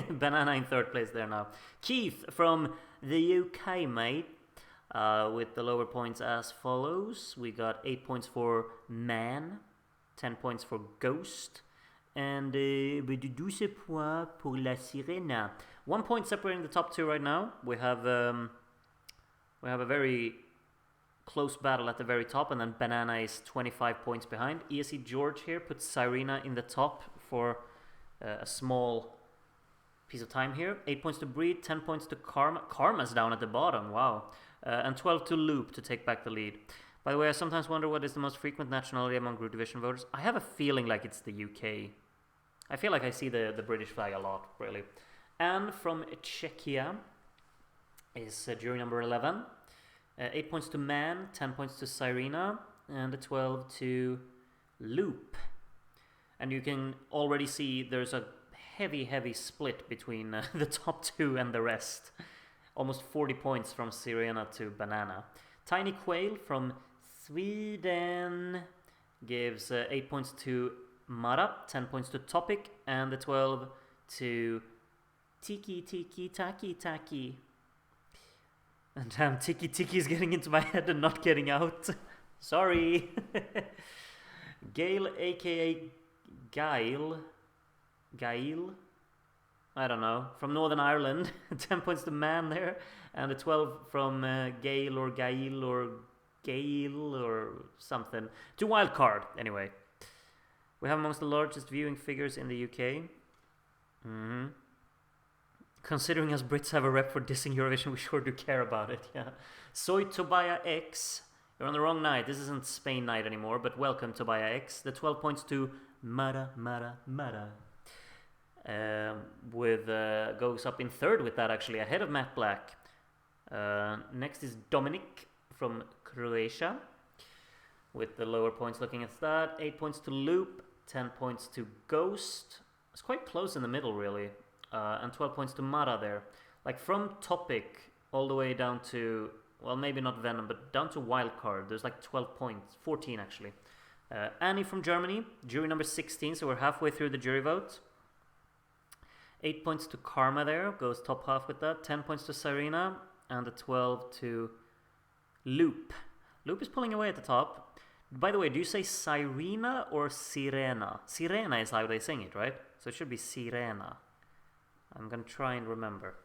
Banana in 3rd place there now. Keith from the UK, mate. With the lower points as follows. We got 8 points for Man, 10 points for Ghost, and 12 points pour la Sirena. 1 point separating the top 2 right now. We have a very close battle at the very top, and then Banana is 25 points behind. ESC George here puts Serena in the top for a small piece of time here. 8 points to Breed, 10 points to Karma. Karma's down at the bottom, wow. And 12 to Loop to take back the lead. By the way, I sometimes wonder what is the most frequent nationality among Group Division voters. I have a feeling like it's the UK. I feel like I see the British flag a lot, really. And from Czechia is jury number 11. 8 points to Man, 10 points to Serena, and a 12 to Loop. And you can already see there's a heavy split between the top 2 and the rest. Almost 40 points from Serena to Banana. Tiny Quail from Sweden gives 8 points to Mara, 10 points to Topic, and the 12 to Tiki Tiki Taki Taki. And damn, Tiki Tiki is getting into my head and not getting out. Sorry. Gail, aka Gail, I don't know, from Northern Ireland. 10 points to Man there, and a 12 from Gail or something to Wildcard. Anyway, we have amongst the largest viewing figures in the UK. Considering us Brits have a rep for dissing Eurovision, we sure do care about it. Yeah. Soy Tobaya X, you're on the wrong night. This isn't Spain night anymore, but welcome Tobaya X. The 12 points to Mara. Goes up in 3rd with that, actually, ahead of Matt Black. Next is Dominic from Croatia, with the lower points looking at that. 8 points to Loop, 10 points to Ghost. It's quite close in the middle, really. And 12 points to Mara there. Like from Topic all the way down to, well, maybe not Venom, but down to Wildcard, there's like 12 points, 14 actually. Annie from Germany, jury number 16, so we're halfway through the jury vote. 8 points to Karma there, goes top half with that. 10 points to Serena, and a 12 to Loop. Loop is pulling away at the top. By the way, do you say Serena or Sirena? Sirena is how they sing it, right? So it should be Sirena. I'm gonna try and remember.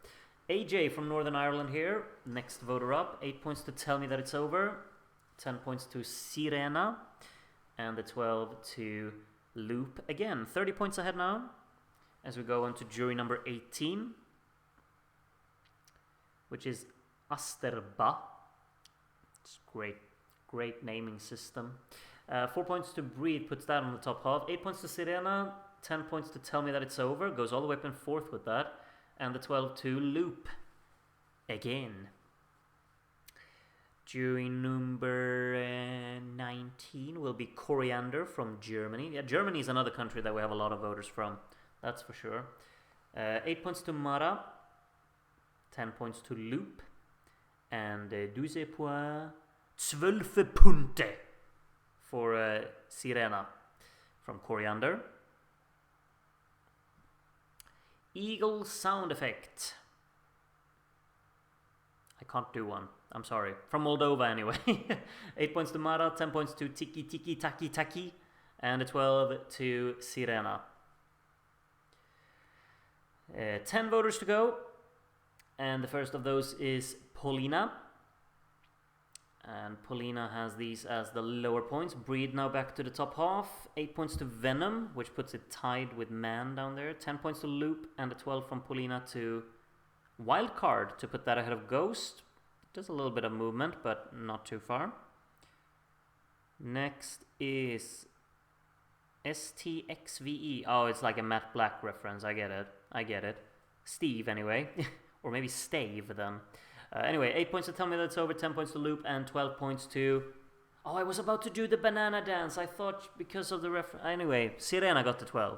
AJ from Northern Ireland here, next voter up. 8 points to Tell Me That It's Over. 10 points to Sirena. And the 12 to Loop again. 30 points ahead now, as we go on to jury number 18, which is Asterba. It's great naming system. 4 points to Breed, puts that on the top half. 8 points to Serena, 10 points to Tell Me That It's Over, goes all the way up in 4th with that. And the 12 to Loop again. Jury number 19 will be Coriander from Germany. Yeah, Germany is another country that we have a lot of voters from, that's for sure. 8 points to Mara, 10 points to Loop, and 12 Punkte for Sirena from Coriander. Eagle sound effect. I can't do one. I'm sorry. From Moldova, anyway. 8 points to Mara, 10 points to Tiki Tiki Taki Taki, and a 12 to Serena. 10 voters to go, and the first of those is Paulina. And Paulina has these as the lower points. Breed now back to the top half. 8 points to Venom, which puts it tied with Man down there. 10 points to Loop, and a 12 from Paulina to Wildcard to put that ahead of Ghost. Just a little bit of movement, but not too far. Next is STXVE. Oh, it's like a Matt Black reference. I get it. Steve, anyway. Or maybe Stave, then. Anyway, 8 points to Tell Me That's Over, 10 points to Loop, and 12 points to... Oh, I was about to do the banana dance. I thought because of the reference... Anyway, Serena got the 12.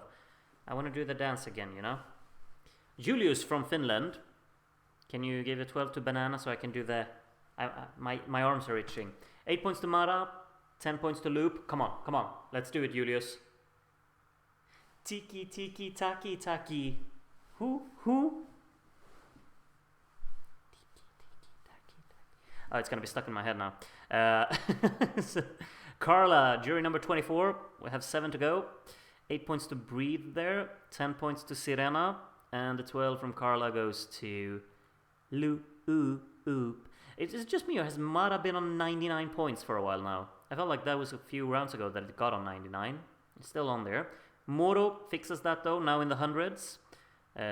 I want to do the dance again, you know? Julius from Finland. Can you give a 12 to banana so I can do the... My arms are itching. 8 points to Mara, 10 points to Loop. Come on. Let's do it, Julius. Tiki, tiki, taki, taki. Who? Oh, it's going to be stuck in my head now. So, Carla, jury number 24. We have 7 to go. 8 points to Breathe there. 10 points to Serena. And the 12 from Carla goes to Loop. It's just me, or has Mara been on 99 points for a while now? I felt like that was a few rounds ago that it got on 99. It's still on there. Moro fixes that though, now in the hundreds.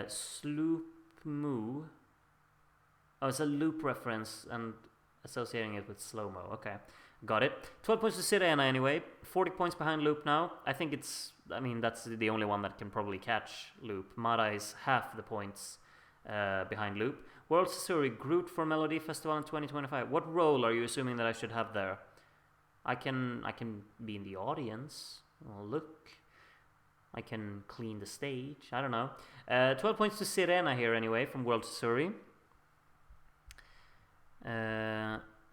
Sloop Moo. Oh, it's a loop reference and associating it with slow-mo. Okay, got it. 12 points to Serena anyway. 40 points behind Loop now. I think that's the only one that can probably catch Loop. Mara is half the points behind Loop. World Missouri, Groot for Melody Festival in 2025. What role are you assuming that I should have there? I can be in the audience. Oh, look. I can clean the stage. I don't know. 12 points to Serena here anyway from World Missouri.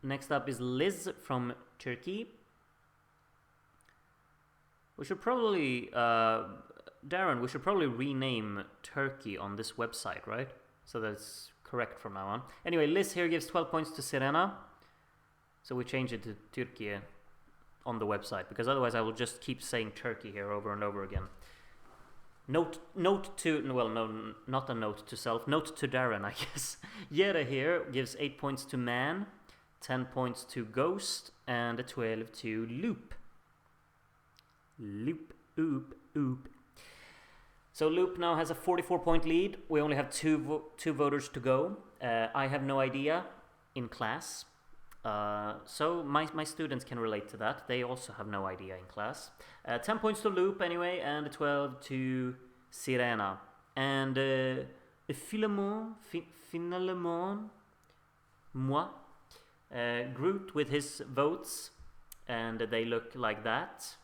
Next up is Liz from Turkey. We should probably, Darren, we should probably rename Turkey on this website, right? So that's correct from now on. Anyway, Liz here gives 12 points to Serena. So we change it to Turkey on the website, because otherwise I will just keep saying Turkey here over and over again. Note to, well, no, not a note to self, note to Darren, I guess. Jere here gives 8 points to Man, 10 points to Ghost, and a 12 to Loop. Oop. So Loop now has a 44-point lead. We only have two voters to go. I have no idea in class. So my students can relate to that. They also have no idea in class. 10 points to Loop anyway, and a 12 to Serena. And finalement, moi, Groot with his votes, and they look like that.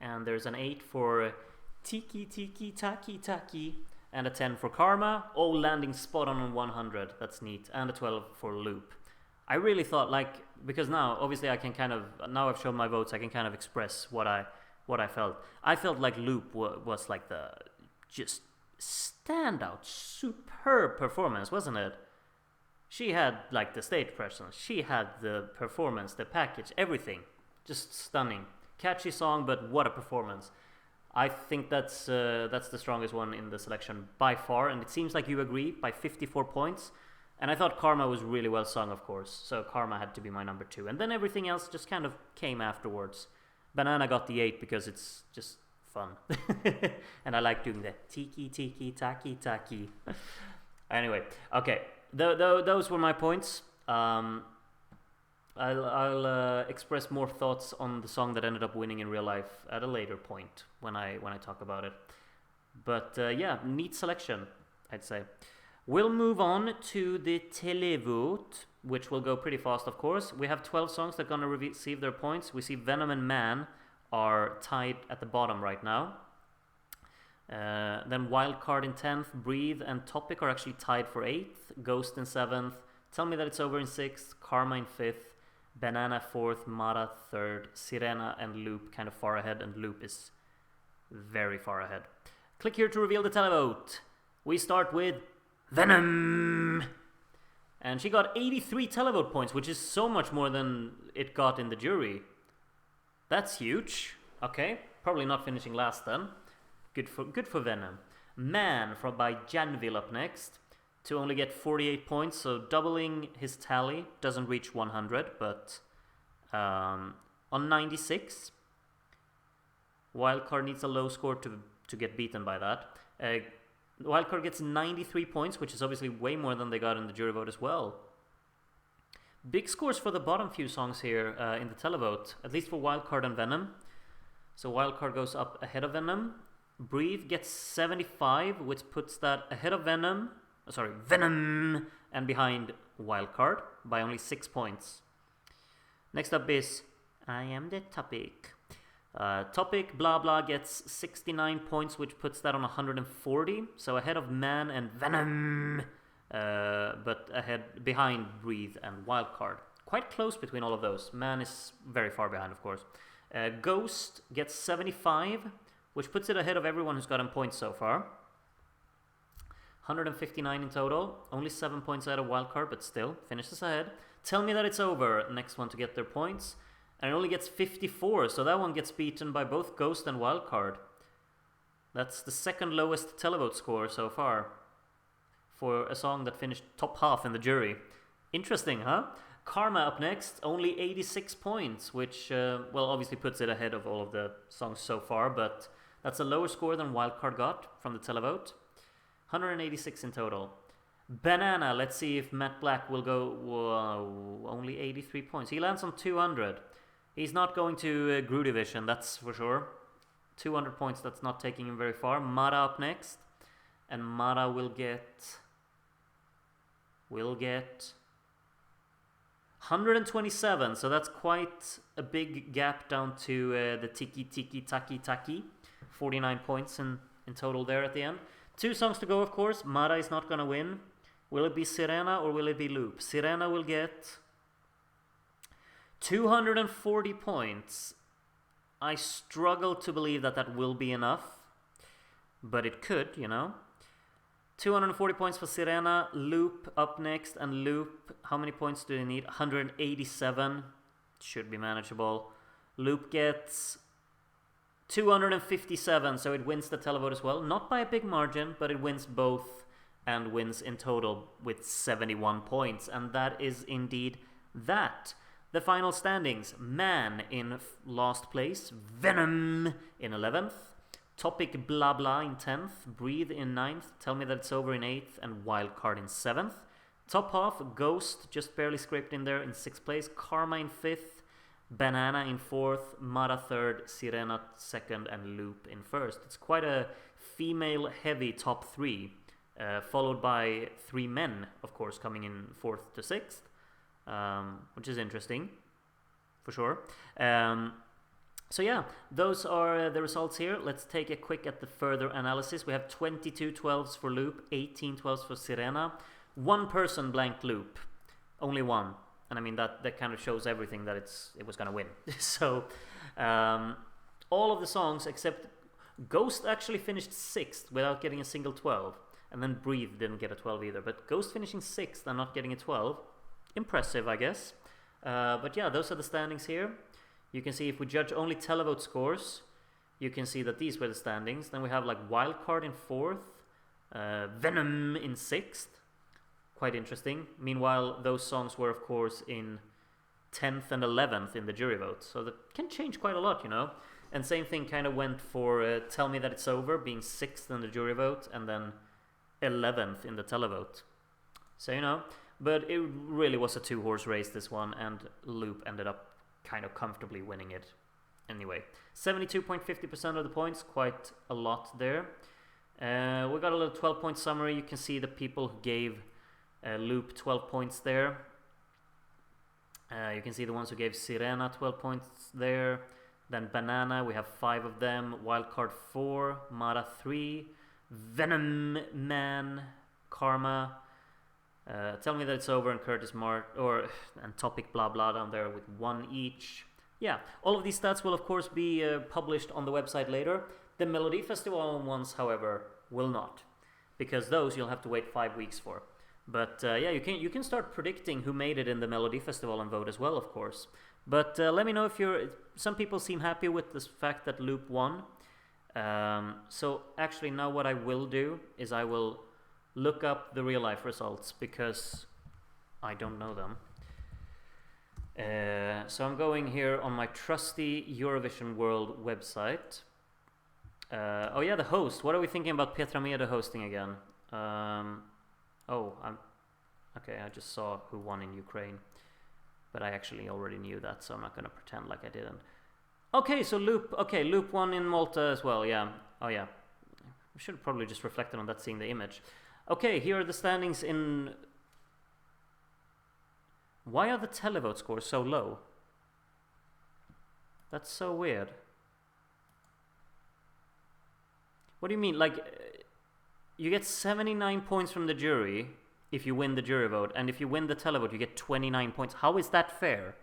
And there's an 8 for Tiki Tiki Taki Taki, and a 10 for Karma, all landing spot on 100. That's neat. And a 12 for Loop. I really thought, because now obviously I can now I've shown my votes, I can kind of express what I felt. I felt like Loop was like the just standout, superb performance, wasn't it? She had like the stage presence, she had the performance, the package, everything, just stunning. Catchy song, but what a performance. I think that's the strongest one in the selection by far, and it seems like you agree, by 54 points. And I thought Karma was really well sung, of course, so Karma had to be my number 2. And then everything else just kind of came afterwards. Banana got the 8 because it's just fun. And I like doing the tiki tiki taki taki. Anyway, okay, those were my points. I'll express more thoughts on the song that ended up winning in real life at a later point when I talk about it. But yeah, neat selection, I'd say. We'll move on to the Televote, which will go pretty fast, of course. We have 12 songs that are going to receive their points. We see Venom and Man are tied at the bottom right now. Then Wildcard in 10th, Breathe and Topic are actually tied for 8th. Ghost in 7th, Tell Me That It's Over in 6th, Karma in 5th, Banana 4th, Mara 3rd, Serena and Loop kind of far ahead, and Loop is very far ahead. Click here to reveal the Televote. We start with Venom! And she got 83 televote points, which is so much more than it got in the jury. That's huge. Okay, probably not finishing last then. Good for Venom. Man by Janvil up next to only get 48 points, so doubling his tally. Doesn't reach 100, but on 96. Wildcard needs a low score to get beaten by that. Wildcard gets 93 points, which is obviously way more than they got in the jury vote as well. Big scores for the bottom few songs here in the televote, at least for Wildcard and Venom. So Wildcard goes up ahead of Venom. Breathe gets 75, which puts that ahead of Venom, and behind Wildcard by only 6 points. Next up is I Am the Topic. Topic Blah Blah gets 69 points, which puts that on 140, so ahead of Man and Venom, but behind Breathe and Wildcard. Quite close between all of those. Man is very far behind, of course. Ghost gets 75, which puts it ahead of everyone who's gotten points so far. 159 in total, only 7 points ahead of Wildcard, but still finishes ahead. Tell Me That It's Over, next one to get their points. And it only gets 54, so that one gets beaten by both Ghost and Wildcard. That's the second lowest televote score so far for a song that finished top half in the jury. Interesting, huh? Karma up next, only 86 points, which, obviously puts it ahead of all of the songs so far, but that's a lower score than Wildcard got from the televote. 186 in total. Banana, let's see if Matt Black will go... Whoa, only 83 points. He lands on 200. He's not going to Gru Division, that's for sure. 200 points, that's not taking him very far. Mara up next. And Mara will get 127, so that's quite a big gap down to the Tiki Tiki Taki Taki. 49 points in total there at the end. 2 songs to go, of course. Mara is not going to win. Will it be Serena or will it be Loop? Serena will get 240 points. I struggle to believe that will be enough, but it could, 240 points for Serena. Loop up next, and Loop, how many points do they need? 187. Should be manageable. Loop gets 257, so it wins the televote as well. Not by a big margin, but it wins both and wins in total with 71 points. And that is indeed that. The final standings. Man in last place. Venom in 11th. Topic Blah Blah in 10th. Breathe in 9th. Tell Me That It's Over in 8th. And Wildcard in 7th. Top half. Ghost just barely scraped in there in 6th place. Karma in 5th. Banana in 4th. Mara 3rd. Sirena 2nd. And Loop in 1st. It's quite a female heavy top 3. Followed by 3 men, of course, coming in 4th to 6th. Which is interesting, for sure. So yeah, those are the results here. Let's take a quick at the further analysis. We have 22 12s for Loop, 18 12s for Sirena. One person blanked Loop, only one. And I mean, that kind of shows everything that it was going to win. So all of the songs except Ghost actually finished 6th without getting a single 12. And then Breathe didn't get a 12 either. But Ghost finishing 6th and not getting a 12. Impressive, I guess. But yeah, those are the standings here. You can see if we judge only televote scores, you can see that these were the standings. Then we have like Wildcard in 4th, Venom in 6th. Quite interesting. Meanwhile, those songs were, of course, in 10th and 11th in the jury vote. So that can change quite a lot, And same thing kind of went for Tell Me That It's Over, being 6th in the jury vote, and then 11th in the televote. So, but it really was a 2-horse race, this one, and Loop ended up kind of comfortably winning it. Anyway, 72.50% of the points, quite a lot there. We got a little 12-point summary. You can see the people who gave Loop 12 points there. You can see the ones who gave Sirena 12 points there. Then Banana, we have 5 of them. Wildcard 4, Mara 3, Venom, Man, Karma, Tell Me That It's Over, and Curtis and Topic Blah Blah down there with 1 each. Yeah, all of these stats will of course be published on the website later. The Melody Festival ones, however, will not, because those you'll have to wait 5 weeks for. But yeah, you can start predicting who made it in the Melody Festival and vote as well, of course. But let me know if you're. Some people seem happy with the fact that Loop won. So actually, now what I will do is I will look up the real life results because I don't know them. So I'm going here on my trusty Eurovision World website. Oh yeah, the host. What are we thinking about Petra Mede hosting again? Okay, I just saw who won in Ukraine. But I actually already knew that, so I'm not going to pretend like I didn't. Okay, so Loop won in Malta as well, yeah. Oh yeah. I should have probably just reflected on that seeing the image. Okay, here are the standings in... Why are the televote scores so low? That's so weird. What do you mean? Like, you get 79 points from the jury if you win the jury vote, and if you win the televote, you get 29 points. How is that fair?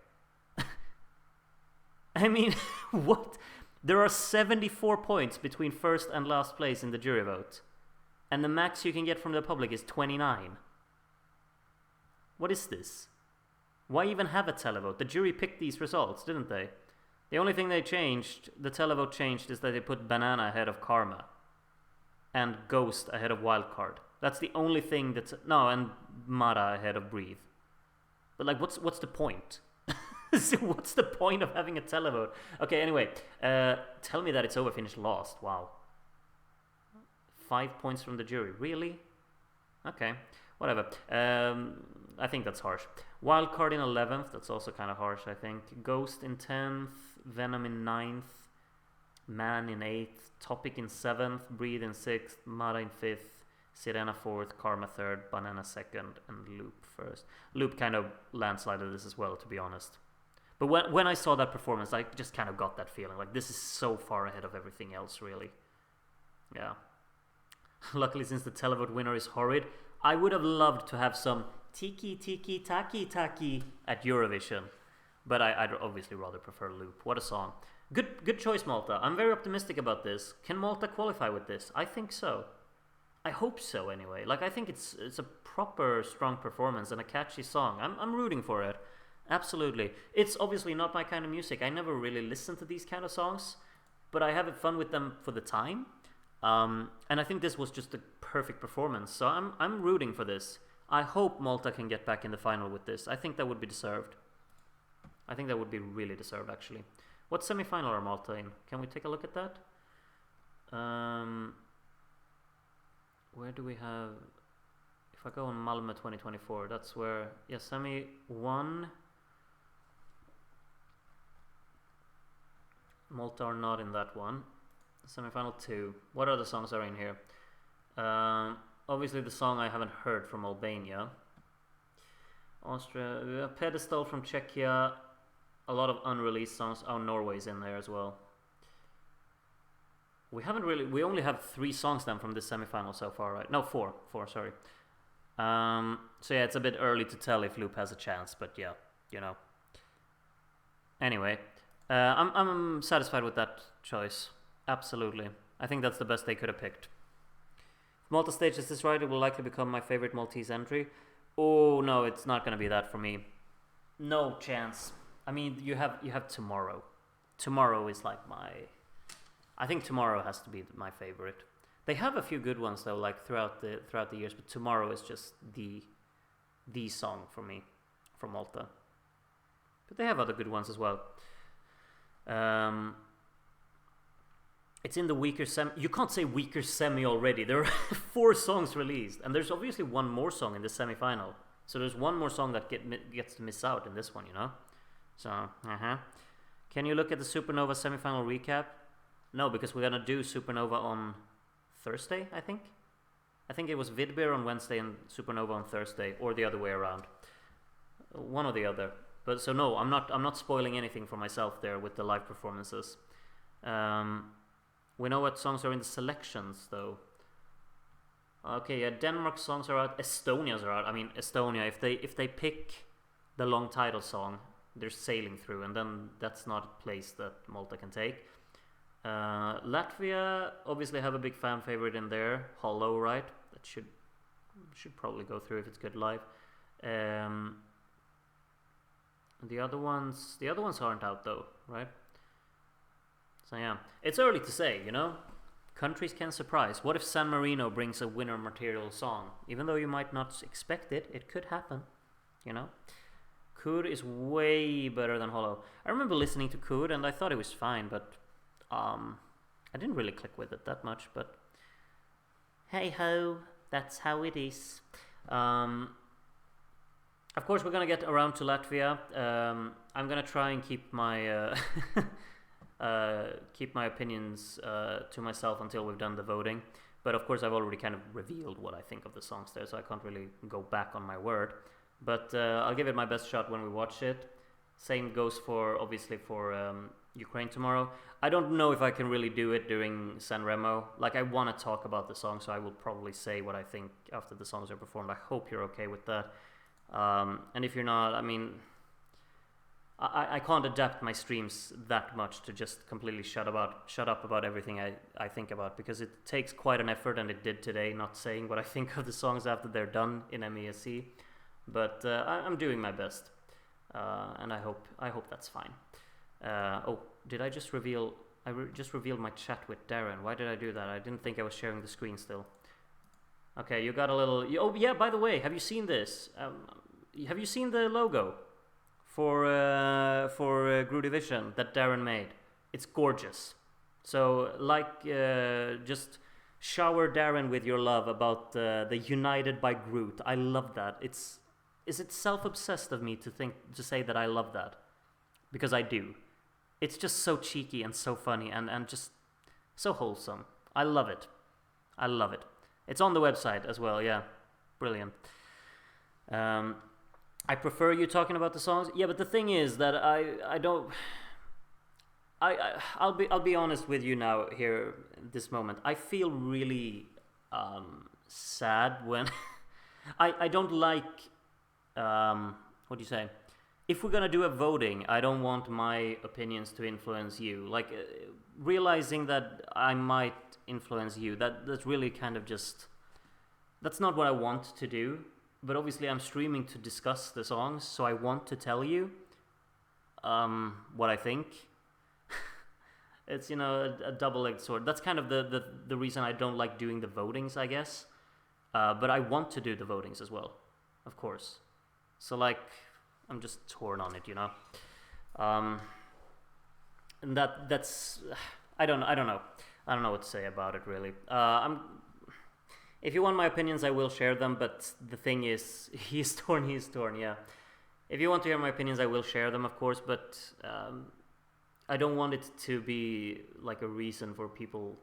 I mean, what? There are 74 points between first and last place in the jury vote, and the max you can get from the public is 29. What is this? Why even have a televote? The jury picked these results, didn't they? The only thing they changed, the televote changed, is that they put Banana ahead of Karma and Ghost ahead of Wildcard. That's the only thing that's... No, and Mara ahead of Breathe. But like, what's the point? So what's the point of having a televote? Okay, anyway, tell me that It's Over finished last. Wow. 5 points from the jury. Really? Okay, whatever. I think that's harsh. Wildcard in 11th. That's also kind of harsh, I think. Ghost in 10th. Venom in 9th. Man in 8th. Topic in 7th. Breathe in 6th. Mara in 5th. Serena 4th. Karma 3rd. Banana 2nd. And Loop 1st. Loop kind of landslided this as well, to be honest. But when I saw that performance, I just kind of got that feeling. Like, this is so far ahead of everything else, really. Yeah. Luckily, since the televote winner is horrid, I would have loved to have some tiki tiki taki taki at Eurovision. But I'd obviously rather prefer Loop. What a song. Good choice, Malta. I'm very optimistic about this. Can Malta qualify with this? I think so. I hope so, anyway. Like, I think it's a proper strong performance and a catchy song. I'm rooting for it. Absolutely. It's obviously not my kind of music. I never really listen to these kind of songs, but I have fun with them for the time. And I think this was just a perfect performance. So I'm rooting for this. I hope Malta can get back in the final with this. I think that would be deserved. I think that would be really deserved, actually. What semi-final are Malta in? Can we take a look at that? Where do we have... If I go on Malmö 2024, that's where... Yeah, semi 1... Malta are not in that one. Semi-final 2. What other songs are in here? Obviously the song I haven't heard from Albania. Austria, Pedestal from Czechia. A lot of unreleased songs. Oh, Norway's in there as well. We only have 3 songs then from this semi-final so far, right? No, 4, sorry. So yeah, it's a bit early to tell if Loop has a chance, but yeah, you know. Anyway, I'm satisfied with that choice. Absolutely. I think that's the best they could have picked. If Malta stages this right, it will likely become my favorite Maltese entry. Oh no, it's not going to be that for me. No chance. I mean, you have Tomorrow. Tomorrow is like I think Tomorrow has to be my favorite. They have a few good ones though, like throughout the years, but Tomorrow is just the song for me from Malta. But they have other good ones as well. It's in the weaker semi. You can't say weaker semi already. There are 4 songs released, and there's obviously one more song in the semi-final. So there's one more song that gets to miss out in this one, you know. So, Can you look at the Supernova semi-final recap? No, because we're gonna do Supernova on Thursday, I think. I think it was Vidbeer on Wednesday and Supernova on Thursday, or the other way around. One or the other. But so no, I'm not spoiling anything for myself there with the live performances. We know what songs are in the selections though. Okay, yeah, Denmark's songs are out. Estonia's are out. I mean, Estonia, if they pick the long title song, they're sailing through, and then that's not a place that Malta can take. Latvia obviously have a big fan favorite in there, Hollow, right? That should Should probably go through if it's good live. The other ones aren't out though, right? So yeah, it's early to say, you know. Countries can surprise. What if San Marino brings a winner material song? Even though you might not expect it, it could happen, you know. Kur is way better than Hollow. I remember listening to Kur and I thought it was fine, but I didn't really click with it that much. But hey ho, that's how it is. Of course, we're gonna get around to Latvia. I'm gonna try and keep my opinions to myself until we've done the voting. But of course, I've already kind of revealed what I think of the songs there, so I can't really go back on my word. But I'll give it my best shot when we watch it. Same goes for obviously for Ukraine tomorrow. I don't know if I can really do it during San Remo. Like, I want to talk about the song, so I will probably say what I think after the songs are performed. I hope you're okay with that. And if you're not, I mean, I can't adapt my streams that much to just completely shut up about everything I think about, because it takes quite an effort, and it did today, not saying what I think of the songs after they're done in MESC. But I'm doing my best, and I hope that's fine. Oh, did I just reveal? Just revealed my chat with Darren. Why did I do that? I didn't think I was sharing the screen still. Okay, you got a little. Oh yeah, by the way, have you seen this? Have you seen the logo for Gru Division that Darren made? It's gorgeous. So just shower Darren with your love about the United by Groot. I love that. Is it self-obsessed of me to say that I love that? Because I do. It's just so cheeky and so funny and just so wholesome. I love it. I love it. It's on the website as well, yeah. Brilliant. I prefer you talking about the songs. Yeah, but the thing is that I don't... I'll be honest with you now here this moment. I feel really sad when... I don't like... what do you say? If we're gonna do a voting, I don't want my opinions to influence you. Like, realizing that I might influence you, that's really kind of just... That's not what I want to do. But obviously I'm streaming to discuss the songs, so I want to tell you what I think. It's, you know, a double-edged sword. That's kind of the reason I don't like doing the votings, I guess. But I want to do the votings as well, of course. So, like, I'm just torn on it, you know. And that's I don't know. I don't know what to say about it, really. If you want my opinions, I will share them, but the thing is, he's torn, yeah. If you want to hear my opinions, I will share them, of course, but I don't want it to be like a reason for people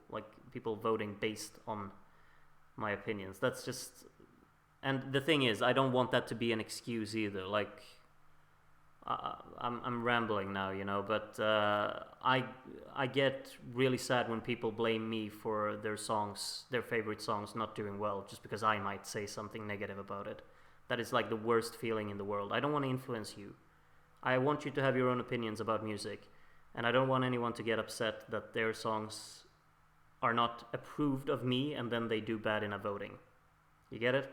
voting based on my opinions. That's just... And the thing is, I don't want that to be an excuse either. Like, I'm rambling now, you know, but I get really sad when people blame me for their favorite songs not doing well just because I might say something negative about it. That is like the worst feeling in the world. I don't want to influence you. I want you to have your own opinions about music, and I don't want anyone to get upset that their songs are not approved of me and then they do bad in a voting. You get it?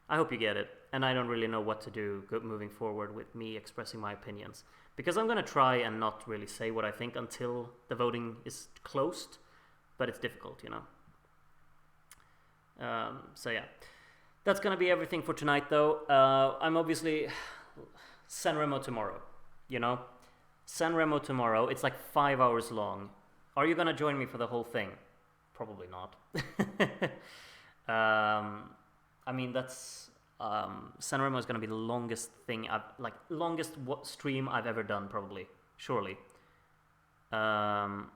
I hope you get it, and I don't really know what to do moving forward with me expressing my opinions, because I'm going to try and not really say what I think until the voting is closed, but it's difficult, you know. So yeah, that's going to be everything for tonight, though. I'm obviously... San Remo tomorrow, you know? San Remo tomorrow, it's like 5 hours long. Are you going to join me for the whole thing? Probably not. I mean, that's... San Remo is going to be the longest thing stream I've ever done, probably. Surely. Your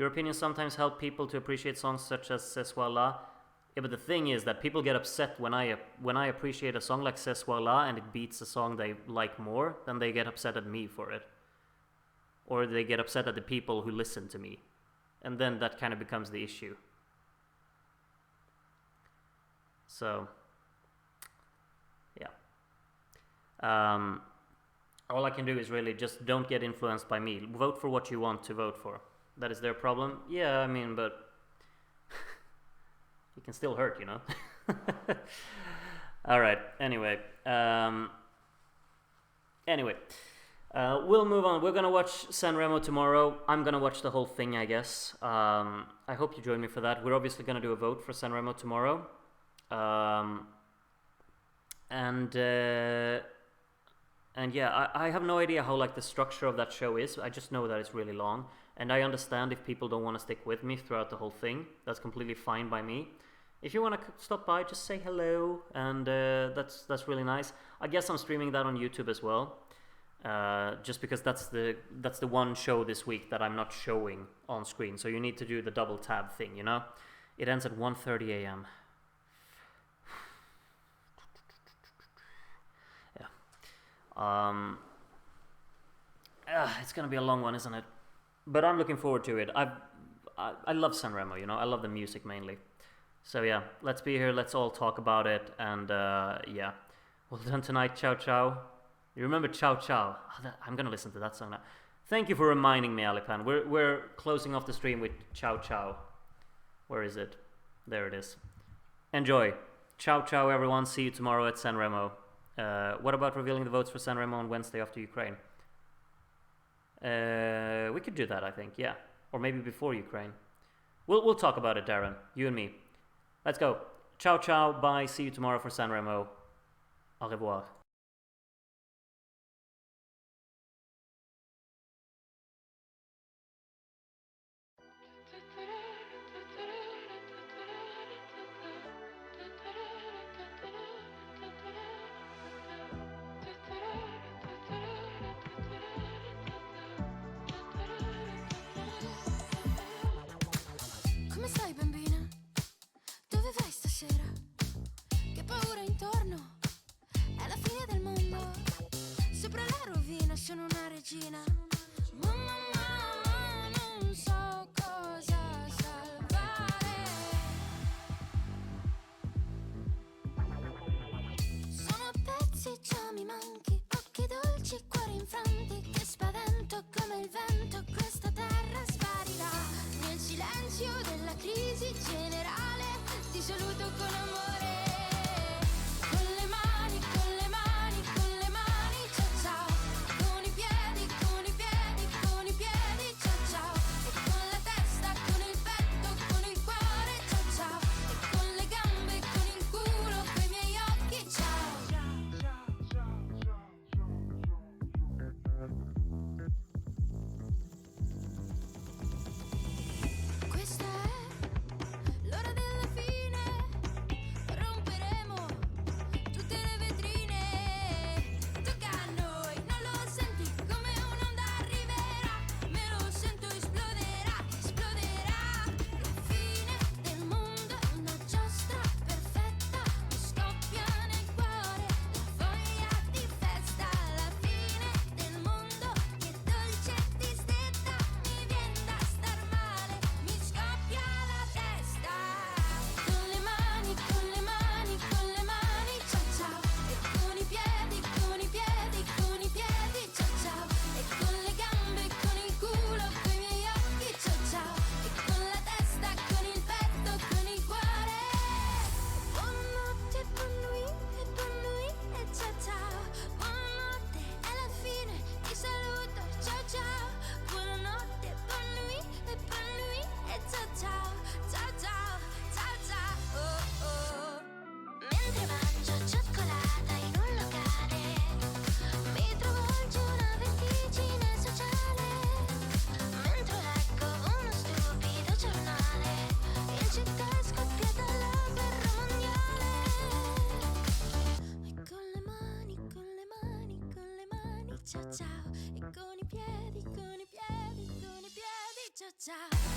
opinions sometimes help people to appreciate songs such as C'est Voilà. Yeah, but the thing is that people get upset when I appreciate a song like C'est Voilà and it beats a song they like more, then they get upset at me for it. Or they get upset at the people who listen to me. And then that kind of becomes the issue. So, yeah. All I can do is really just don't get influenced by me. Vote for what you want to vote for. That is their problem. Yeah, I mean, but it can still hurt, you know. All right. Anyway. We'll move on. We're gonna watch Sanremo tomorrow. I'm gonna watch the whole thing, I guess. I hope you join me for that. We're obviously gonna do a vote for Sanremo tomorrow. And yeah, I have no idea how like the structure of that show is. I just know that it's really long, and I understand if people don't want to stick with me throughout the whole thing. That's completely fine by me. If you want to stop by, just say hello, and that's really nice. I guess I'm streaming that on YouTube as well, just because that's the one show this week that I'm not showing on screen. So you need to do the double tab thing, you know. It ends at 1:30 a.m. It's gonna be a long one, isn't it? But I'm looking forward to it. I love Sanremo, you know. I love the music mainly. So yeah, let's be here. Let's all talk about it. And yeah, well done tonight. Ciao ciao. You remember Ciao Ciao? Oh, I'm gonna listen to that song now. Thank you for reminding me, Alipan. We're closing off the stream with Ciao Ciao. Where is it? There it is. Enjoy. Ciao ciao, everyone. See you tomorrow at Sanremo. What about revealing the votes for Sanremo on Wednesday after Ukraine? We could do that, I think, yeah. Or maybe before Ukraine. We'll talk about it, Darren. You and me. Let's go. Ciao, ciao. Bye. See you tomorrow for Sanremo. Au revoir. Come stai, bambina? Dove vai stasera? Che paura intorno? È la fine del mondo. Sopra la rovina sono una regina. Mamma, non so cosa salvare. Sono pezzi, già mi manchi. Occhi dolci, cuori infranti. Che spavento come il vento. Questa terra sparirà. Nel silenzio della crisi generale ti saluto con amore. Con le mani, con le mani, con le mani, ciao ciao. Con i piedi, con i piedi, con i piedi, ciao ciao. E con la testa, con il petto, con il cuore, ciao ciao. E con le gambe, con il culo, coi miei occhi, ciao. Questa è l'ora della fine. Romperemo tutte le vetrine. Tocca a noi, non lo senti come un'onda arriverà. Me lo sento, esploderà, esploderà. La fine del mondo è una giostra perfetta. Mi scoppia nel cuore la voglia di festa. La fine del mondo che dolce distetta. Mi viene da star male, mi scoppia la testa. Con le mani, con le mani, con le mani, ciao ciao. E con i piedi, con i piedi, con i piedi, ciao ciao. E con le gambe, con il culo, coi miei occhi, ciao ciao. E con la testa, con il petto, con il cuore. Buonanotte, buon nuit e ciao ciao. Buonanotte, è la fine, ti saluto, ciao ciao. Buonanotte, buon nuit e ciao ciao. Ciao ciao, ciao ciao, oh oh. Mentre mangio cioccolata in un locale, mi travolge una vertigine sociale. Mentre leggo uno stupido giornale, in città è scoppiata la guerra mondiale. E con le mani, con le mani, con le mani, ciao ciao. E con i piedi, con i piedi, con i piedi, ciao ciao.